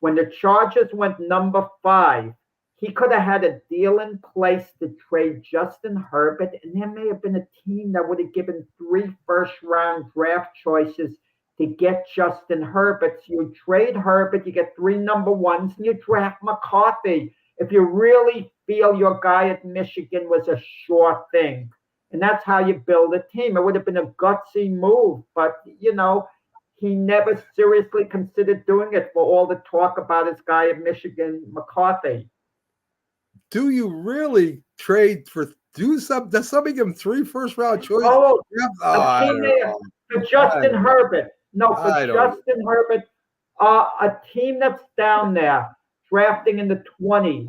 when the Chargers went number 5, he could have had a deal in place to trade Justin Herbert, and there may have been a team that would have given 3 first-round draft choices to get Justin Herbert. So you trade Herbert, you get 3 number 1s, and you draft McCarthy. If you really feel your guy at Michigan was a sure thing. And that's how you build a team. It would have been a gutsy move, but, you know, he never seriously considered doing it for all the talk about his guy at Michigan, McCarthy.
Do you really trade for does somebody give him 3 first-round choices?
For Justin Herbert. No, for Justin Herbert, a team that's down there drafting in the 20s.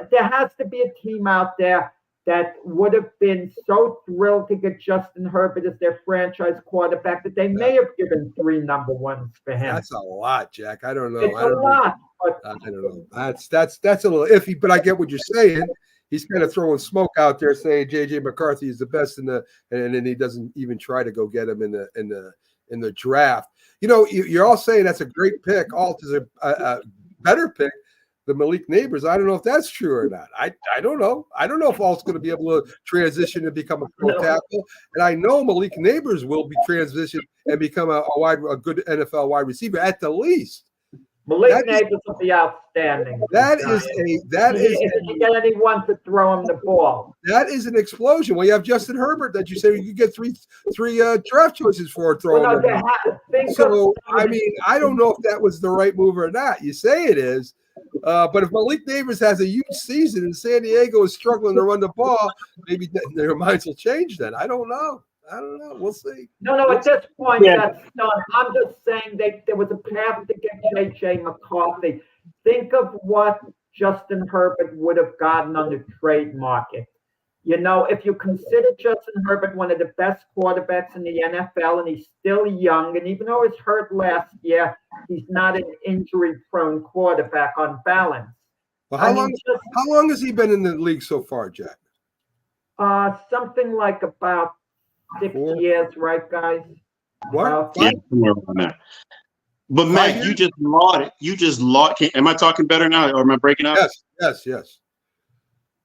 There has to be a team out there that would have been so thrilled to get Justin Herbert as their franchise quarterback that they may have given 3 number 1s for him.
That's a lot, Jack. I don't know.
It's a lot.
I don't know. That's a little iffy, but I get what you're saying. He's kind of throwing smoke out there, saying J.J. McCarthy is the best and then he doesn't even try to go get him in the draft. You know, you're all saying that's a great pick. Alt is a better pick than Malik Neighbors. I don't know if that's true or not. I don't know. I don't know if Alt's going to be able to transition and become a pro tackle. And I know Malik Neighbors will be transitioned and become a good NFL wide receiver at the least.
Malik Neighbors will be outstanding. If you get anyone to throw him the ball.
That is an explosion. Well, you have Justin Herbert that you say you could get three draft choices for throwing. I mean, I don't know if that was the right move or not. You say it is. But if Malik Neighbors has a huge season and San Diego is struggling to run the ball, maybe their minds will change then. I don't know. We'll see.
No, at this point, that's done. I'm just saying there was a path to get J.J. McCarthy. Think of what Justin Herbert would have gotten on the trade market. You know, if you consider Justin Herbert one of the best quarterbacks in the NFL, and he's still young, and even though he's hurt last year, he's not an injury-prone quarterback on balance.
Well, how long has he been in the league so far, Jack?
Something like about 6 years, right, guys?
What?
Yeah, somewhere around there. But Matt, you just lauded. Am I talking better now, or am I breaking up?
Yes.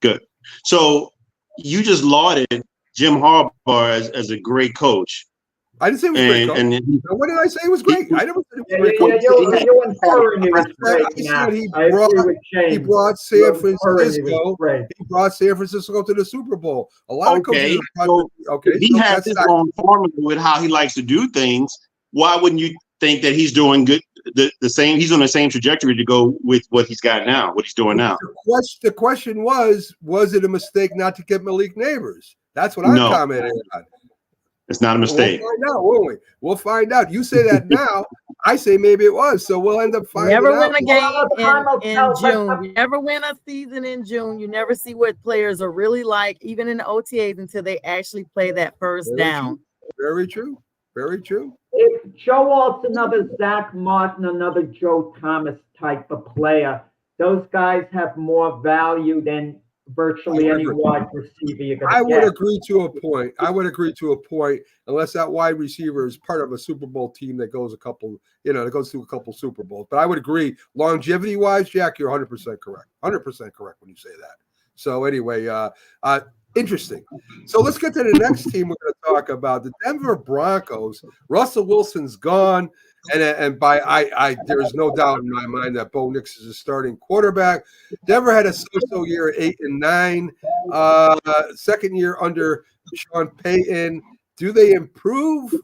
Good. So you just lauded Jim Harbaugh as a great coach.
I didn't say he was great coach. What did I say? He was great. I never said he was great coach.
You're inferring he was great.
He brought San Francisco. He brought San Francisco to the Super Bowl. A lot of coaches.
He has his own formula with how he likes to do things. Why wouldn't you think that he's doing good. The same. He's on the same trajectory to go with what he's got now. What he's doing now.
The question was it a mistake not to get Malik Neighbors? That's what I'm commenting on.
It's not a mistake.
We'll find out, won't we? We'll find out. You say that now. I say maybe it was. So we'll end up finding out.
Never win a game in June. You never win a season in June. You never see what players are really like, even in the OTAs, until they actually play that first down.
Very true. Very true.
If Joe Alt's another Zach Martin, another Joe Thomas type of player, those guys have more value than virtually any wide receiver you're going to get.
I would agree to a point, unless that wide receiver is part of a Super Bowl team that goes that goes through a couple Super Bowls. But I would agree, longevity-wise, Jack, you're 100% correct. 100% correct when you say that. So anyway, interesting. So let's get to the next team we're going to talk about, the Denver Broncos. Russell Wilson's gone. And there's no doubt in my mind that Bo Nix is a starting quarterback. Denver had a so-so year at 8-9. Second year under Sean Payton. Do they improve?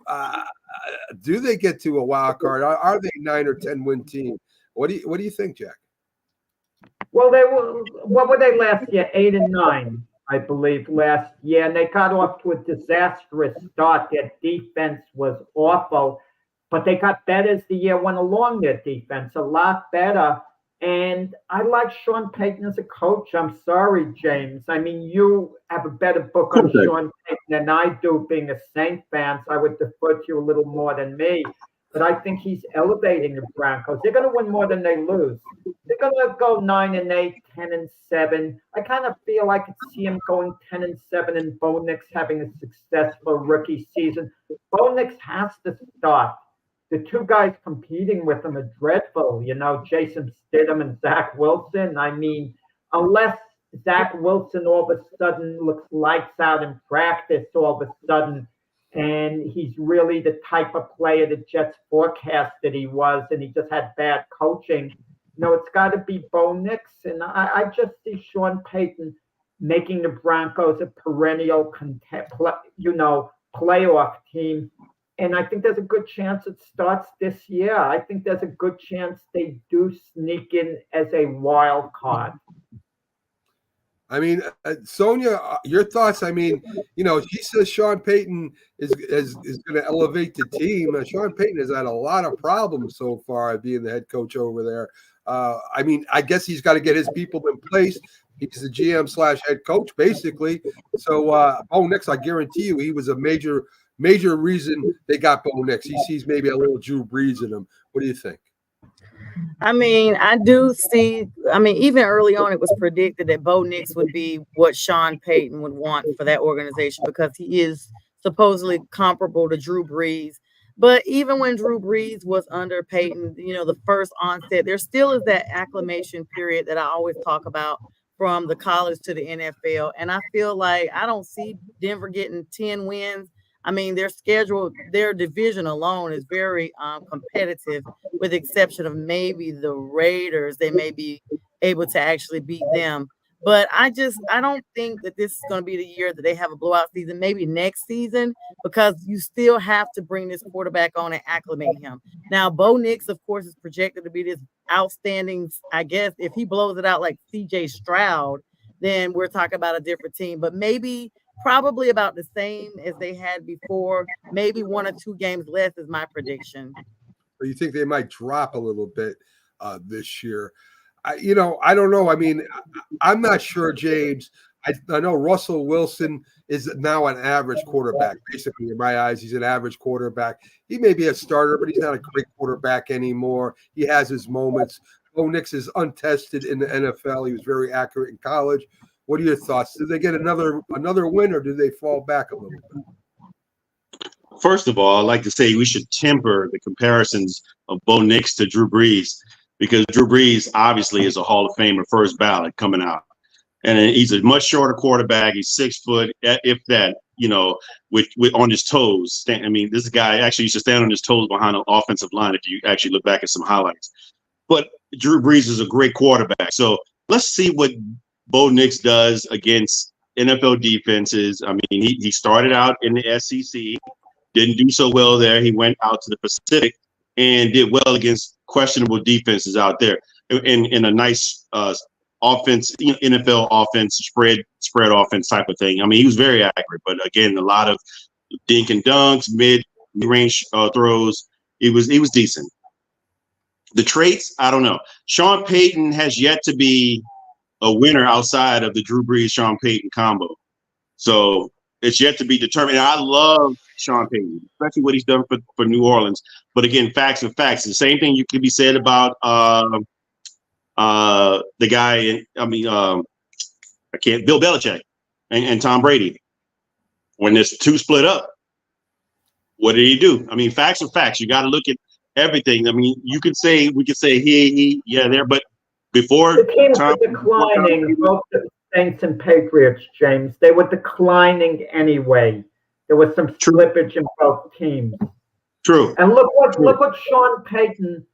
Do they get to a wild card? Are they 9 or 10 win team? What do you think, Jack?
Well, they were. What were they last year? 8-9, I believe, last year, and they got off to a disastrous start. Their defense was awful. But they got better as the year went along, their defense, a lot better. And I like Sean Payton as a coach. I'm sorry, James. I mean, you have a better book on Sean Payton than I do, being a Saint fan, so I would defer to you a little more than me. But I think he's elevating the Broncos. They're going to win more than they lose. They're going to go 9-8, 10-7. I kind of feel I could see him going 10-7 and Bo Nix having a successful rookie season. Bo Nix has to start. The two guys competing with him are dreadful, Jason Stidham and Zach Wilson. I mean, unless Zach Wilson all of a sudden looks lights out in practice all of a sudden, and he's really the type of player the Jets forecasted he was, and he just had bad coaching. It's got to be Bo Nix, and I just see Sean Payton making the Broncos a perennial playoff team. And I think there's a good chance it starts this year. I think there's a good chance they do sneak in as a wild card.
I mean, Sonia, your thoughts? I mean, he says Sean Payton is going to elevate the team. Sean Payton has had a lot of problems so far being the head coach over there. I mean, I guess he's got to get his people in place. He's the GM/head coach, basically. So, Bo Nix, I guarantee you, he was a major reason they got Bo Nix. He sees maybe a little Drew Brees in him. What do you think?
I mean, I do see. I mean, even early on, it was predicted that Bo Nix would be what Sean Payton would want for that organization because he is supposedly comparable to Drew Brees. But even when Drew Brees was under Payton, the first onset, there still is that acclimation period that I always talk about from the college to the NFL. And I feel like I don't see Denver getting 10 wins. I mean, their schedule, their division alone is very competitive, with the exception of maybe the Raiders. They may be able to actually beat them. But I don't think that this is going to be the year that they have a blowout season, maybe next season, because you still have to bring this quarterback on and acclimate him. Now, Bo Nix, of course, is projected to be this outstanding, I guess, if he blows it out like C.J. Stroud, then we're talking about a different team. But probably about the same as they had before, maybe 1 or 2 games less is my prediction.
So you think they might drop a little bit this year? I don't know. I mean, I'm not sure, James. I know Russell Wilson is now an average quarterback. Basically, in my eyes, he's an average quarterback. He may be a starter, but he's not a great quarterback anymore. He has his moments. Bo Nix is untested in the NFL. He was very accurate in college. What are your thoughts? Do they get another win, or do they fall back a little bit?
First of all, I'd like to say we should temper the comparisons of Bo Nix to Drew Brees, because Drew Brees obviously is a Hall of Famer first ballot coming out. And he's a much shorter quarterback. He's 6 foot, if that, with on his toes. I mean, this guy actually used to stand on his toes behind an offensive line if you actually look back at some highlights. But Drew Brees is a great quarterback. So let's see what Bo Nix does against NFL defenses. I mean, he started out in the SEC, didn't do so well there. He went out to the Pacific and did well against questionable defenses out there in a nice offense, NFL offense, spread offense type of thing. I mean, he was very accurate, but again, a lot of dink and dunks, mid-range throws. It was decent. The traits, I don't know. Sean Payton has yet to be a winner outside of the Drew Brees, Sean Payton combo. So it's yet to be determined. And I love Sean Payton, especially what he's done for New Orleans. But again, facts and facts. The same thing you could be said about the guy, Bill Belichick and Tom Brady. When there's two split up, what did he do? I mean, facts are facts. You got to look at everything. I mean, we could say there, but before
the teams were declining, both the Saints and Patriots, James, they were declining anyway. There was some slippage in both teams.
True.
And look what Sean Payton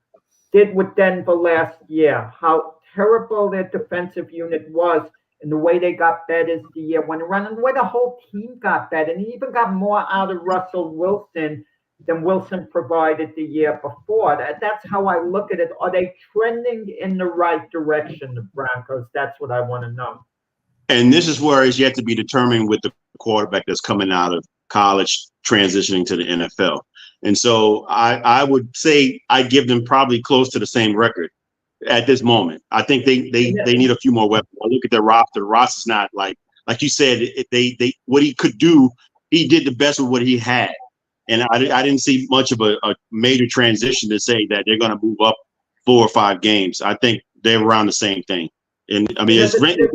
did with Denver last year. How terrible their defensive unit was, and the way they got better as the year went around, and the way the whole team got better, and he even got more out of Russell Wilson than Wilson provided the year before. That's how I look at it. Are they trending in the right direction, the Broncos? That's what I want to know.
And this is where it's yet to be determined with the quarterback that's coming out of college, transitioning to the NFL. And so I would say I give them probably close to the same record at this moment. I think they need a few more weapons. I look at their roster. The roster's not like you said. They what he could do, he did the best with what he had. And I didn't see much of a major transition to say that they're going to move up 4 or 5 games. I think they're around the same thing. And I mean, it's written.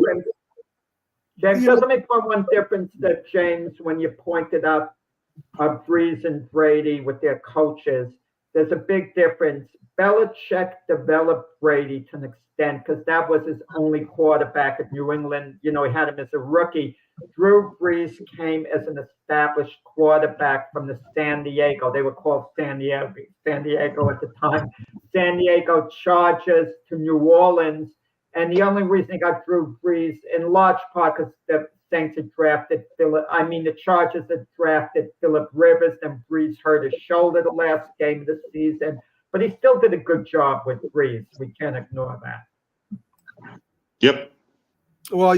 James, let me point one difference that, James, when you pointed out Brees and Brady with their coaches, there's a big difference. Belichick developed Brady to an extent because that was his only quarterback at New England. You know, he had him as a rookie. Drew Brees came as an established quarterback from the San Diego. They were called San Diego at the time. San Diego Chargers to New Orleans. And the only reason he got Drew Brees, in large part, because the Saints had drafted the Chargers had drafted Phillip Rivers, and Brees hurt his shoulder the last game of the season. But he still did a good job with Brees. We can't ignore that.
Yep.
Well,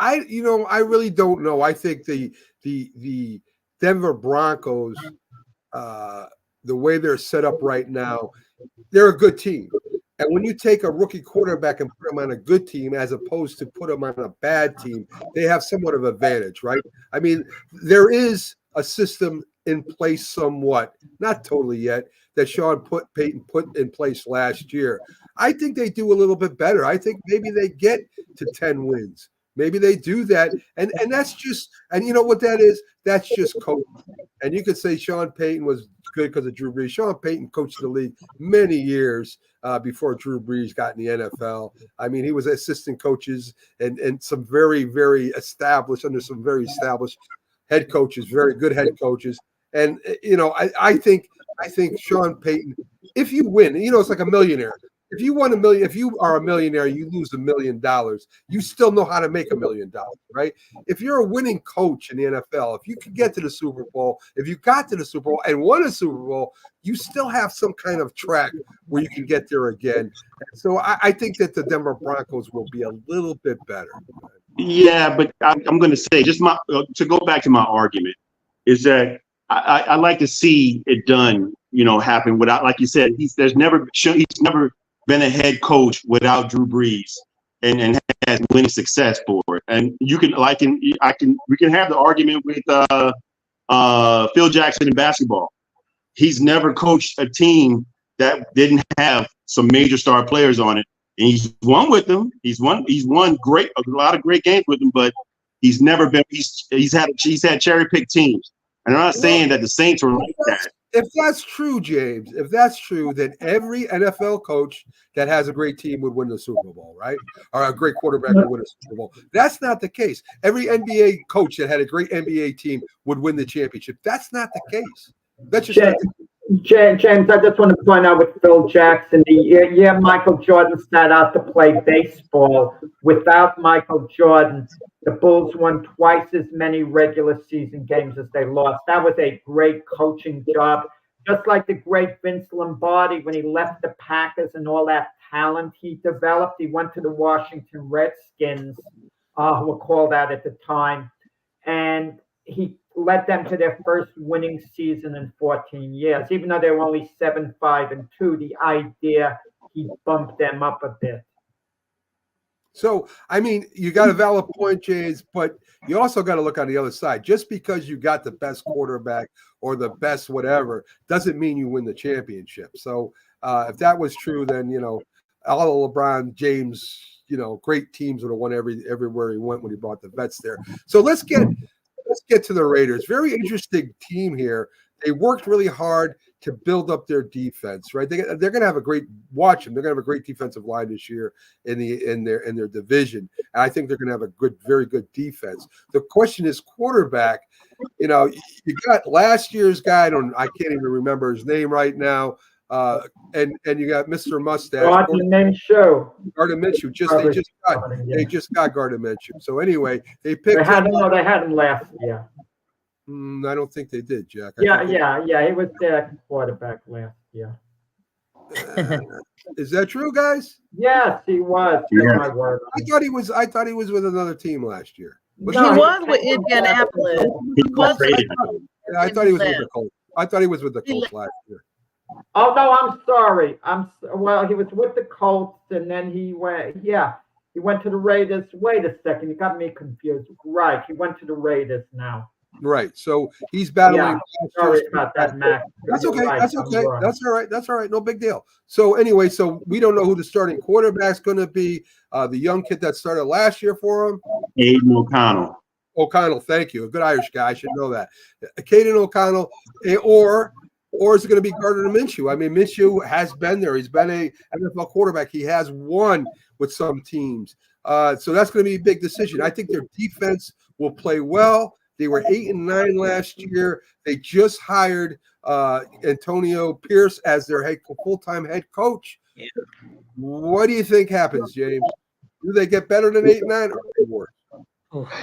I really don't know. I think the Denver Broncos, the way they're set up right now, they're a good team. And when you take a rookie quarterback and put him on a good team as opposed to put him on a bad team, they have somewhat of an advantage, right? I mean, there is a system in place somewhat, not totally yet, that Sean Payton put in place last year. I think they do a little bit better. I think maybe they get to 10 wins. Maybe they do that. And that's just, and you know what that is? That's just coaching. And you could say Sean Payton was good because of Drew Brees. Sean Payton coached the league many years before Drew Brees got in the NFL. I mean, he was assistant coaches and some very, very established, under some very established head coaches, very good head coaches. And, I think Sean Payton, if you win, it's like a millionaire. If you won $1 million, if you are a millionaire, you lose $1 million. You still know how to make $1 million, right? If you're a winning coach in the NFL, if you could get to the Super Bowl, if you got to the Super Bowl and won a Super Bowl, you still have some kind of track where you can get there again. So I think that the Denver Broncos will be a little bit better.
Yeah, but I'm going to say just to go back to my argument is that I like to see it done, happen without, like you said, he's never been a head coach without Drew Brees and has winning success for it. And we can have the argument with Phil Jackson in basketball. He's never coached a team that didn't have some major star players on it. And he's won with them. He's won a lot of great games with them, but he's never been he's had cherry picked teams. And I'm not saying that the Saints were like that.
If that's true, James, then every NFL coach that has a great team would win the Super Bowl, right? Or a great quarterback would win a Super Bowl. That's not the case. Every NBA coach that had a great NBA team would win the championship. That's not the case. That's just
James, I just want to point out with Phil Jackson, the year Michael Jordan sat out to play baseball, without Michael Jordan, the Bulls won twice as many regular season games as they lost. That was a great coaching job. just like the great Vince Lombardi, when he left the Packers and all that talent he developed, he went to the Washington Redskins, who were called that at the time, and he led them to their first winning season in 14 years. Even though they were only 7-5-2, the idea he bumped them up a bit.
So, I mean, you got a valid point, James, but you also got to look on the other side. Just because you got the best quarterback or the best whatever doesn't mean you win the championship. So, if that was true, then, all of LeBron James, great teams would have won everywhere he went when he brought the vets there. So let's get to the Raiders. Very interesting team here. They worked really hard to build up their defense, right? They're going to have a great watch them. They're going to have a great defensive line this year in their division. And I think they're going to have a very good defense. The question is quarterback. You got last year's guy. I can't even remember his name right now. And you got Mr. Mustache.
Gardner Minshew.
They just got Gardner Minshew. So anyway, they picked.
They had him last year.
I don't think they did, Jack.
He was their quarterback last year.
Is that true, guys?
Yes, he was.
Yeah. My word. I thought he was with another team last year.
He was with Indianapolis.
I thought he was with the Colts. I thought he was with the Colts last year.
Oh no, I'm sorry. He was with the Colts, and then he went. Yeah, he went to the Raiders. Wait a second, you got me confused. Right, he went to the Raiders now.
Right, so he's battling.
Yeah, sorry about that, Mac.
That's okay. That's okay. That's all right. That's all right. No big deal. So anyway, we don't know who the starting quarterback's going to be. The young kid that started last year for him,
Aiden O'Connell.
O'Connell, thank you. A good Irish guy. I should know that. Caden O'Connell, or is it going to be Gardner Minshew? I mean, Minshew has been there. He's been a NFL quarterback. He has won with some teams. So that's going to be a big decision. I think their defense will play well. They were 8-9 last year. They just hired Antonio Pierce as their full-time head coach. Yeah. What do you think happens, James? Do they get better than 8-9 or worse?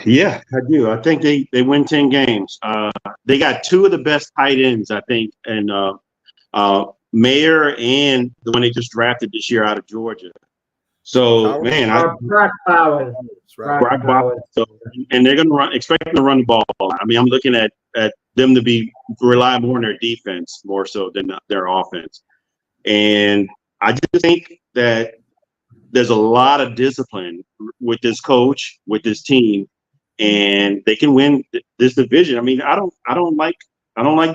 Yeah, I do. I think they win 10 games. They got two of the best tight ends, I think, and Mayer and the one they just drafted this year out of Georgia. So,
Brock Bowers.
Brock Bowers. So, and they're going to expect them to run the ball. I mean, I'm looking at them to rely more on their defense more so than their offense. And I just think that there's a lot of discipline with this coach, with this team, and they can win this division. I mean, I don't like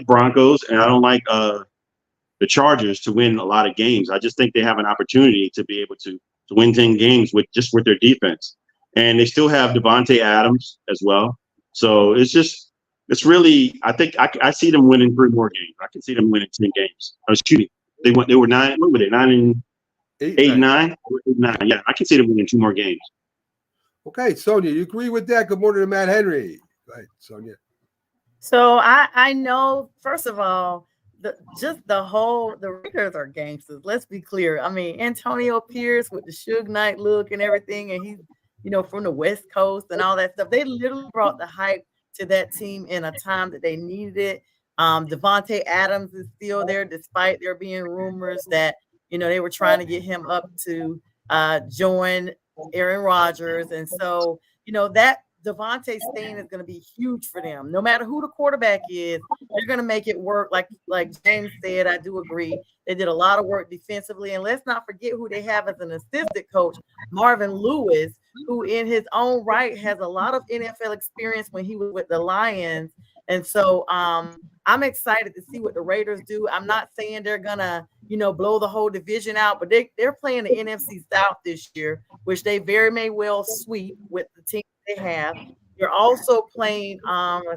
Broncos, and I don't like the Chargers to win a lot of games. I just think they have an opportunity to be able to win 10 games with their defense. And they still have Devontae Adams as well. So it's really, I think I see them winning 3 more games. I can see them winning 10 games. They were 9. What were they? 9-9. Yeah, I can see them winning 2 more games.
Okay, Sonia, you agree with that? Good morning to Matt Henry. Right, Sonia.
So I know, first of all, the Raiders are gangsters. Let's be clear. I mean, Antonio Pierce with the Suge Knight look and everything, and he's from the West Coast and all that stuff. They literally brought the hype to that team in a time that they needed it. Devontae Adams is still there, despite there being rumors that they were trying to get him up to join Aaron Rodgers, and so that Devontae staying is going to be huge for them. No matter who the quarterback is, they're going to make it work. Like James said, I do agree. They did a lot of work defensively. And let's not forget who they have as an assistant coach, Marvin Lewis, who in his own right has a lot of NFL experience when he was with the Lions. And so I'm excited to see what the Raiders do. I'm not saying they're going to, blow the whole division out, but they're playing the NFC South this year, which they very may well sweep with the team they have. You're also playing,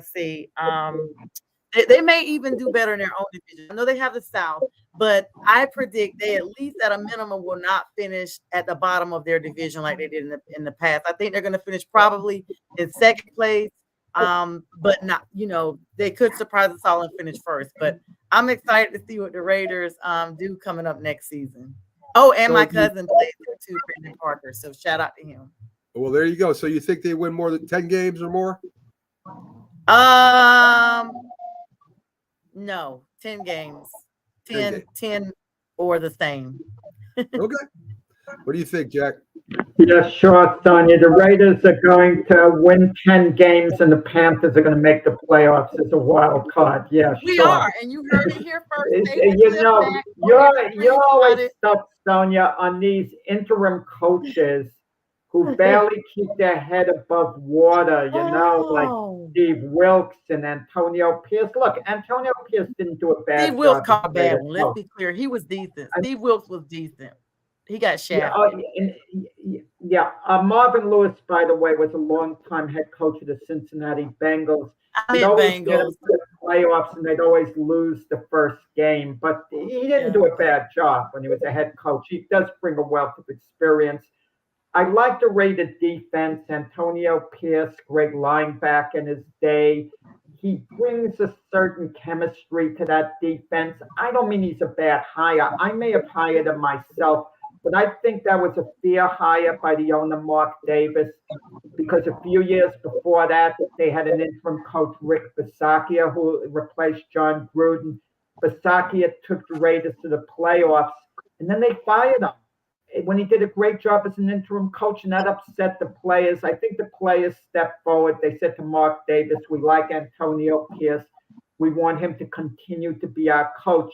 they may even do better in their own division. I know they have the South, but I predict they at least at a minimum will not finish at the bottom of their division like they did in the past. I think they're going to finish probably in second place, but not, they could surprise us all and finish first. But I'm excited to see what the Raiders do coming up next season. Oh, and my cousin plays there too, Brandon Parker. So shout out to him.
Well, there you go. So you think they win more than 10 games or more?
No, 10 games. 10 or the same.
Okay. What do you think, Jack?
Yeah, sure, Sonia. The Raiders are going to win 10 games, and the Panthers are going to make the playoffs as a wild card. Yeah,
We
sure.
are, and you heard it here first.
You know, you're always stuck, Sonia, on these interim coaches who barely keep their head above water, like Steve Wilkes and Antonio Pierce. Look, Antonio Pierce didn't do a bad job.
Steve Wilkes caught a bad one. Let's be clear. He was decent. Steve Wilkes was decent. He got shafted.
Marvin Lewis, by the way, was a longtime head coach of the Cincinnati Bengals. They'd always get to the playoffs, and they'd always lose the first game. But he didn't do a bad job when he was a head coach. He does bring a wealth of experience. I like the Raider defense. Antonio Pierce, great linebacker in his day. He brings a certain chemistry to that defense. I don't mean he's a bad hire. I may have hired him myself, but I think that was a fair hire by the owner, Mark Davis, because a few years before that, they had an interim coach, Rick Bisaccia, who replaced John Gruden. Bisaccia took the Raiders to the playoffs, and then they fired him when he did a great job as an interim coach, and that upset the players. I think the players stepped forward. They said to Mark Davis, we like Antonio Pierce. We want him to continue to be our coach.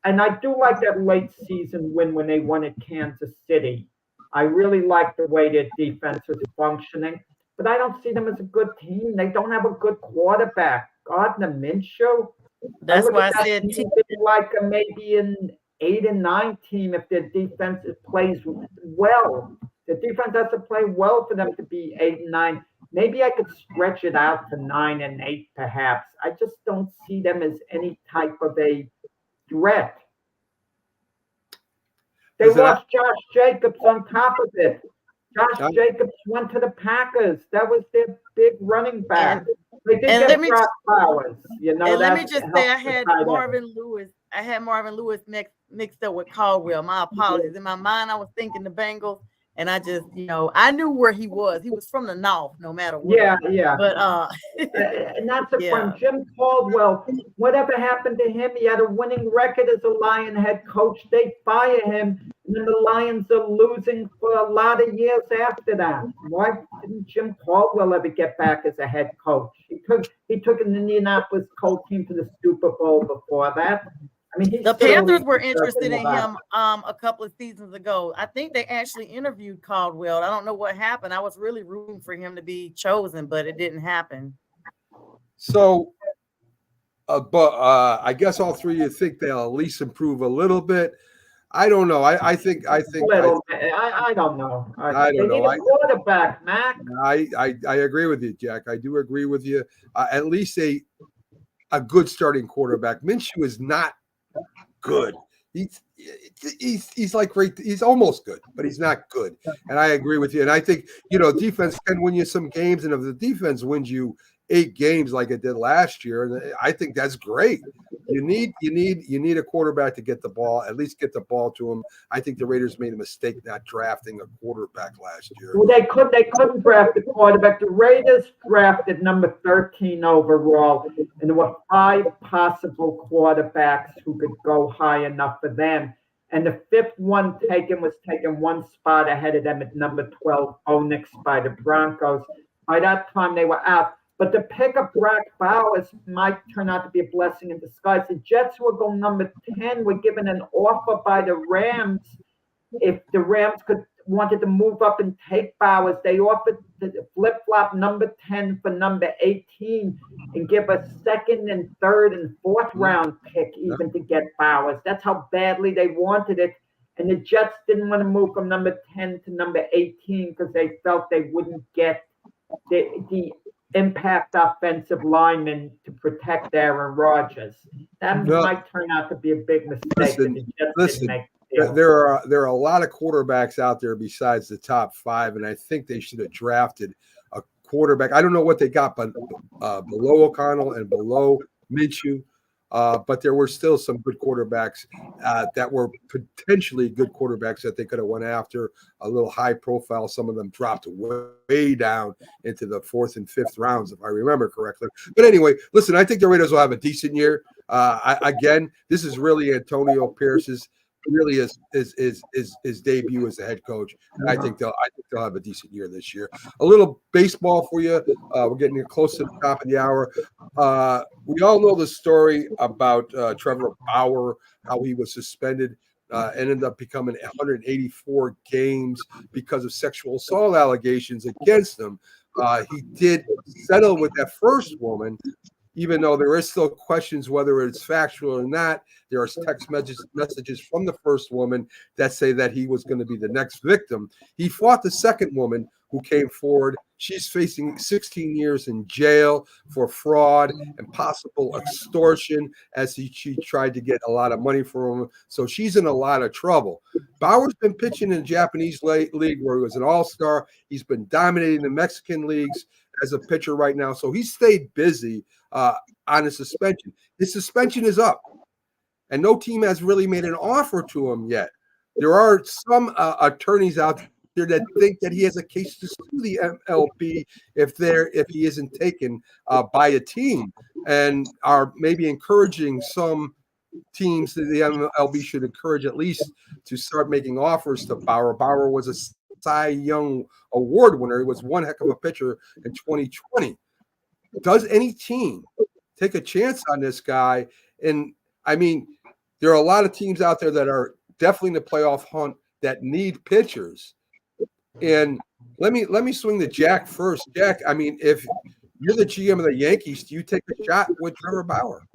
And I do like that late season win when they won at Kansas City. I really like the way their defense is functioning, but I don't see them as a good team. They don't have a good quarterback. Gardner Minshew.
That's why I said
like maybe an 8 and 9 team if their defense plays well. The defense has to play well for them to be 8 and 9. Maybe I could stretch it out to 9 and 8, perhaps. I just don't see them as any type of a threat. They lost Josh Jacobs on top of it. Josh Jacobs went to the Packers. That was their big running back. They did get Brock Flowers.
Let me just say, I had Marvin Lewis mixed up with Caldwell. My apologies. In my mind, I was thinking the Bengals, and I just, I knew where he was. He was from the North, no matter what.
Yeah.
But
and that's a friend. Jim Caldwell, whatever happened to him? He had a winning record as a Lion head coach. They fire him, and then the Lions are losing for a lot of years after that. Why didn't Jim Caldwell ever get back as a head coach? He took an Indianapolis Colts team to the Super Bowl before that. I mean,
the Panthers were interested in him a couple of seasons ago. I think they actually interviewed Caldwell. I don't know what happened. I was really rooting for him to be chosen, but it didn't happen.
So, I guess all three of you think they'll at least improve a little bit. I don't know. I think. I don't know.
I don't know.
They need
a quarterback, Mac.
I agree with you, Jack. I do agree with you. At least a good starting quarterback. Minshew is not good. He's like great. He's almost good, but he's not good. And I agree with you. And I think defense can win you some games, and if the defense wins you 8 games like it did last year, I think that's great. You need a quarterback to get the ball, at least get the ball to him. I think the Raiders made a mistake not drafting a quarterback last year.
Well, they couldn't draft a quarterback. The Raiders drafted number 13 overall, and there were 5 possible quarterbacks who could go high enough for them. And the 5th one was taken 1 spot ahead of them at number 12, Onyx by the Broncos. By that time, they were out. But the pick of Brock Bowers might turn out to be a blessing in disguise. The Jets, who were going number 10, were given an offer by the Rams. If the Rams wanted to move up and take Bowers, they offered to flip-flop number 10 for number 18 and give a 2nd and 3rd and 4th round pick even to get Bowers. That's how badly they wanted it. And the Jets didn't want to move from number 10 to number 18 because they felt they wouldn't get the impact offensive lineman to protect Aaron Rodgers. That might turn out to be a big mistake.
There are a lot of quarterbacks out there besides the top 5, and I think they should have drafted a quarterback. I don't know what they got, but below O'Connell and below Minshew. But there were still some good quarterbacks that were potentially good quarterbacks that they could have went after, a little high profile. Some of them dropped way down into the 4th and 5th rounds, if I remember correctly. But anyway, listen, I think the Raiders will have a decent year. Again, this is really Antonio Pierce's really his debut as a head coach, and I think they'll have a decent year this year. A little baseball for you. We're getting close to the top of the hour. We all know the story about Trevor Bauer, how he was suspended, ended up becoming 184 games because of sexual assault allegations against him. He did settle with that first woman, even though there is still questions whether it's factual or not. There are text messages from the first woman that say that he was going to be the next victim. He fought the second woman who came forward. She's facing 16 years in jail for fraud and possible extortion as she tried to get a lot of money from him. So she's in a lot of trouble. Bauer's been pitching in the Japanese league where he was an all-star. He's been dominating the Mexican leagues as a pitcher right now. So he stayed busy on his suspension. His suspension is up, and no team has really made an offer to him yet. There are some attorneys out there that think that he has a case to sue the MLB if he isn't taken by a team, and are maybe encouraging some teams that the MLB should encourage at least to start making offers to Bauer. Bauer was a Cy Young Award winner. He was one heck of a pitcher in 2020. Does any team take a chance on this guy? And I mean, there are a lot of teams out there that are definitely in the playoff hunt that need pitchers. And let me swing to Jack first. Jack, I mean, if you're the GM of the Yankees, do you take a shot with Trevor Bauer?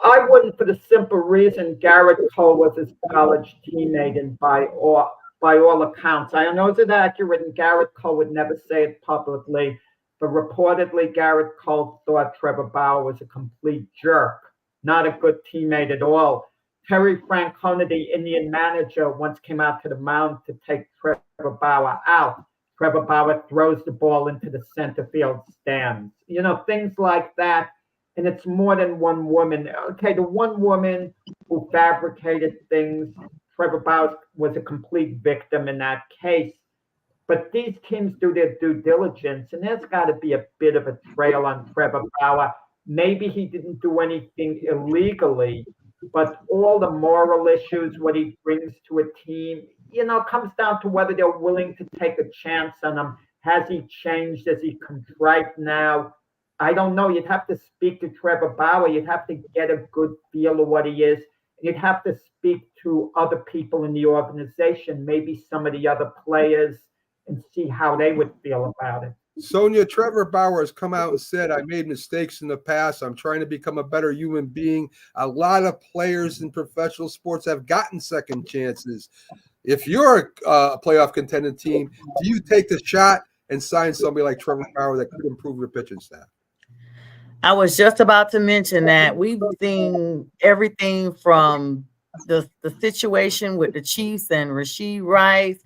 I wouldn't, for the simple reason Garrett Cole was his college teammate, and by all accounts, I don't know is it accurate, and Garrett Cole would never say it publicly, but reportedly Garrett Cole thought Trevor Bauer was a complete jerk, not a good teammate at all. Terry Francona, the Indian manager, once came out to the mound to take Trevor Bauer out. Trevor Bauer throws the ball into the center field stands. You know, things like that. And it's more than one woman. Okay, the one woman who fabricated things, Trevor Bauer was a complete victim in that case. But these teams do their due diligence, and there's got to be a bit of a trail on Trevor Bauer. Maybe he didn't do anything illegally, but all the moral issues, what he brings to a team, you know, comes down to whether they're willing to take a chance on him. Has he changed? Is he contrite now? I don't know. You'd have to speak to Trevor Bauer. You'd have to get a good feel of what he is. You'd have to speak to other people in the organization, maybe some of the other players, and see how they would feel about it.
Sonia, Trevor Bauer has come out and said, I made mistakes in the past. I'm trying to become a better human being. A lot of players in professional sports have gotten second chances. If you're a playoff contending team, do you take the shot and sign somebody like Trevor Bauer that could improve your pitching staff?
I was just about to mention that we've seen everything from the situation with the Chiefs and Rashee Rice,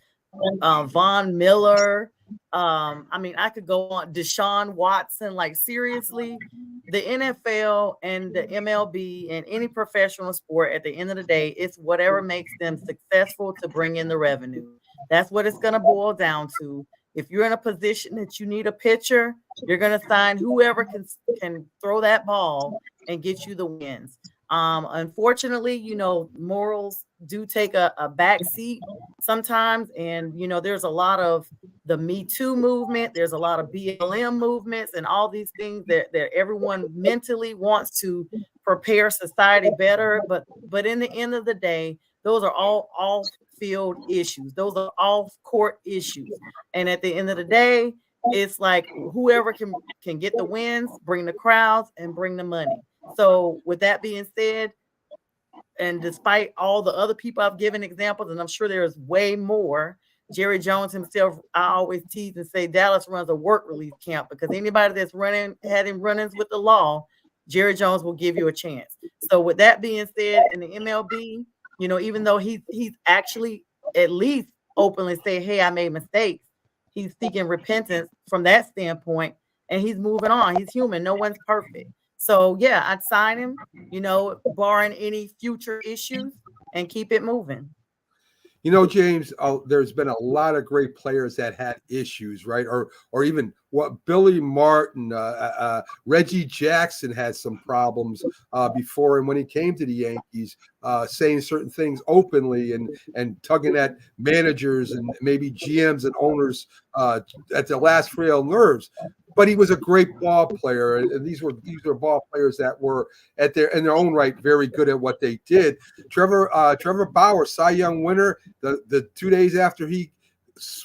Von Miller. I mean, I could go on. Deshaun Watson. Like, seriously, the NFL and the MLB and any professional sport, at the end of the day, it's whatever makes them successful to bring in the revenue. That's what it's going to boil down to. If you're in a position that you need a pitcher, you're going to sign whoever can throw that ball and get you the wins. Unfortunately, you know, morals do take a back seat sometimes. And, you know, there's a lot of the Me Too movement. There's a lot of BLM movements and all these things that everyone mentally wants to prepare society better. But in the end of the day, those are all field issues. Those are all court issues. And at the end of the day, it's like whoever can get the wins, bring the crowds, and bring the money. So with that being said, and despite all the other people I've given examples, and I'm sure there's way more, Jerry Jones himself, I always tease and say Dallas runs a work release camp, because anybody that's having run-ins with the law, Jerry Jones will give you a chance. So with that being said, in the MLB, you know, even though he's actually at least openly say, hey, I made mistakes, he's seeking repentance from that standpoint, and he's moving on. He's human. No one's perfect. So, yeah, I'd sign him, you know, barring any future issues, and keep it moving.
You know, James, there's been a lot of great players that had issues, right? Or even what Billy Martin, Reggie Jackson had some problems before, and when he came to the Yankees, saying certain things openly and tugging at managers and maybe GMs and owners at their last frail nerves. But he was a great ball player, and these were ball players that were in their own right very good at what they did. Trevor Bauer, Cy Young winner. The 2 days after he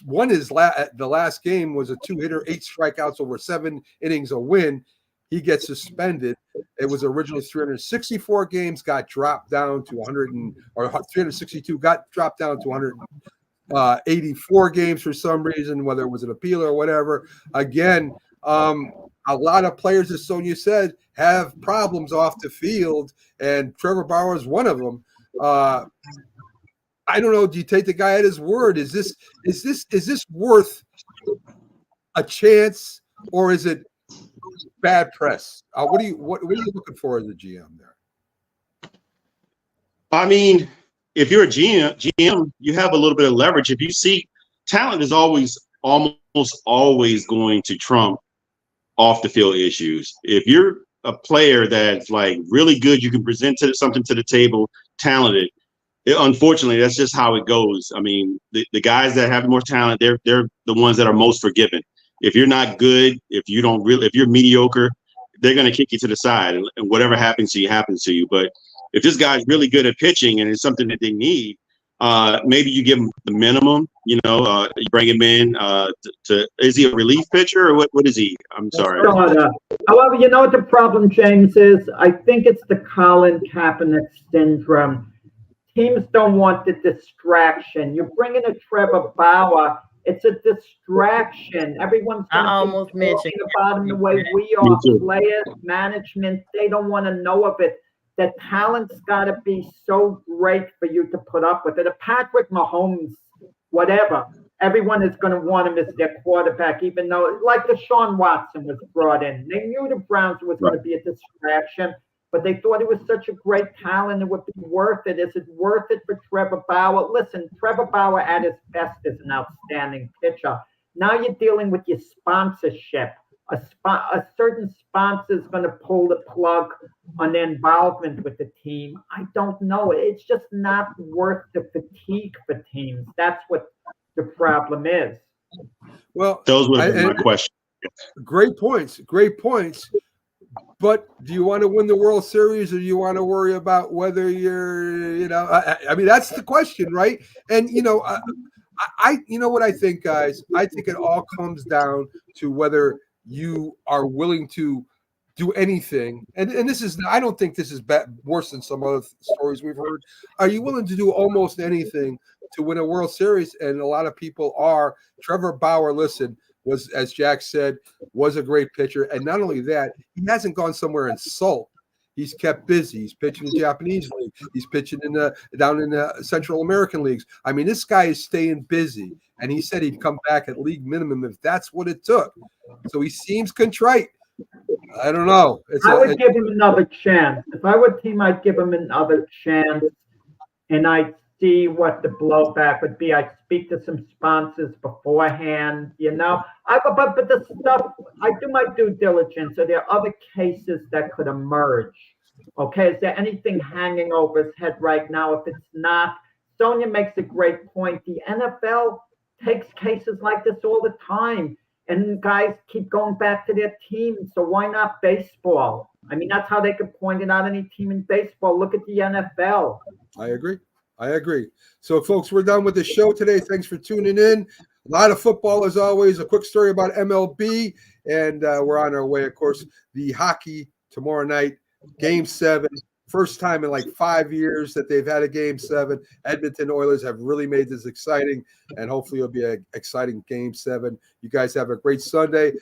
won the last game was a 2-hitter, 8 strikeouts over 7 innings, a win. He gets suspended. It was originally 364 games, got dropped down to 362, got dropped down to 184 games for some reason, whether it was an appeal or whatever. Again, a lot of players, as Sonia said, have problems off the field, and Trevor Bauer is one of them. I don't know. Do you take the guy at his word? Is this worth a chance, or is it bad press? What are you looking for as a GM there?
I mean, if you're a GM, you have a little bit of leverage. If you see, talent is almost always going to trump off the field issues. If you're a player that's like really good, you can present something to the table, talented. Unfortunately, that's just how it goes. I mean, the guys that have more talent, they're the ones that are most forgiven. If you're not good, if you're mediocre, they're going to kick you to the side, and whatever happens to you happens to you. But if this guy's really good at pitching and it's something that they need, maybe you give him the minimum. You bring him in. Is he a relief pitcher or what is he? I'm sorry.
However, you know what the problem, James, is? I think it's the Colin Kaepernick syndrome. Teams don't want the distraction. You're bringing a Trevor Bauer. It's a distraction. Everyone's going to be talking about him the way we are. Players, management, they don't want to know of it. The talent's got to be so great for you to put up with it. A Patrick Mahomes, whatever, everyone is going to want him as their quarterback, even though, like Deshaun Watson was brought in. They knew the Browns was going to be a distraction, but they thought it was such a great talent, it would be worth it. Is it worth it for Trevor Bauer? Listen, Trevor Bauer at his best is an outstanding pitcher. Now you're dealing with your sponsorship. A certain sponsor is going to pull the plug on their involvement with the team. I don't know. It's just not worth the fatigue for teams. That's what the problem is.
Well,
those were my questions.
Great points. But do you want to win the World Series, or do you want to worry about whether you're, I mean, that's the question, right? And, I what I think, guys? I think it all comes down to whether you are willing to do anything. And this is, I don't think this is worse than some other stories we've heard. Are you willing to do almost anything to win a World Series? And a lot of people are. Trevor Bauer, listen, was, as Jack said, was a great pitcher. And not only that, he hasn't gone somewhere and sulked. He's kept busy. He's pitching in the Japanese league. He's pitching down in the Central American leagues. I mean, this guy is staying busy. And he said he'd come back at league minimum if that's what it took. So he seems contrite. I don't know.
I would give him another chance. If I were a team, I'd give him another chance. And I'd see what the blowback would be. I'd speak to some sponsors beforehand, But the stuff, I do my due diligence. Are there other cases that could emerge? Okay, is there anything hanging over his head right now? If it's not, Sonia makes a great point. The NFL takes cases like this all the time, and guys keep going back to their team. So why not baseball? I mean, that's how they could point it out. Any team in baseball, look at the NFL.
I agree. So, folks, we're done with the show today. Thanks for tuning in. A lot of football, as always. A quick story about MLB, and we're on our way. Of course, the hockey tomorrow night, Game 7. First time in like 5 years that they've had a Game 7. Edmonton Oilers have really made this exciting, and hopefully it'll be an exciting Game 7. You guys have a great Sunday.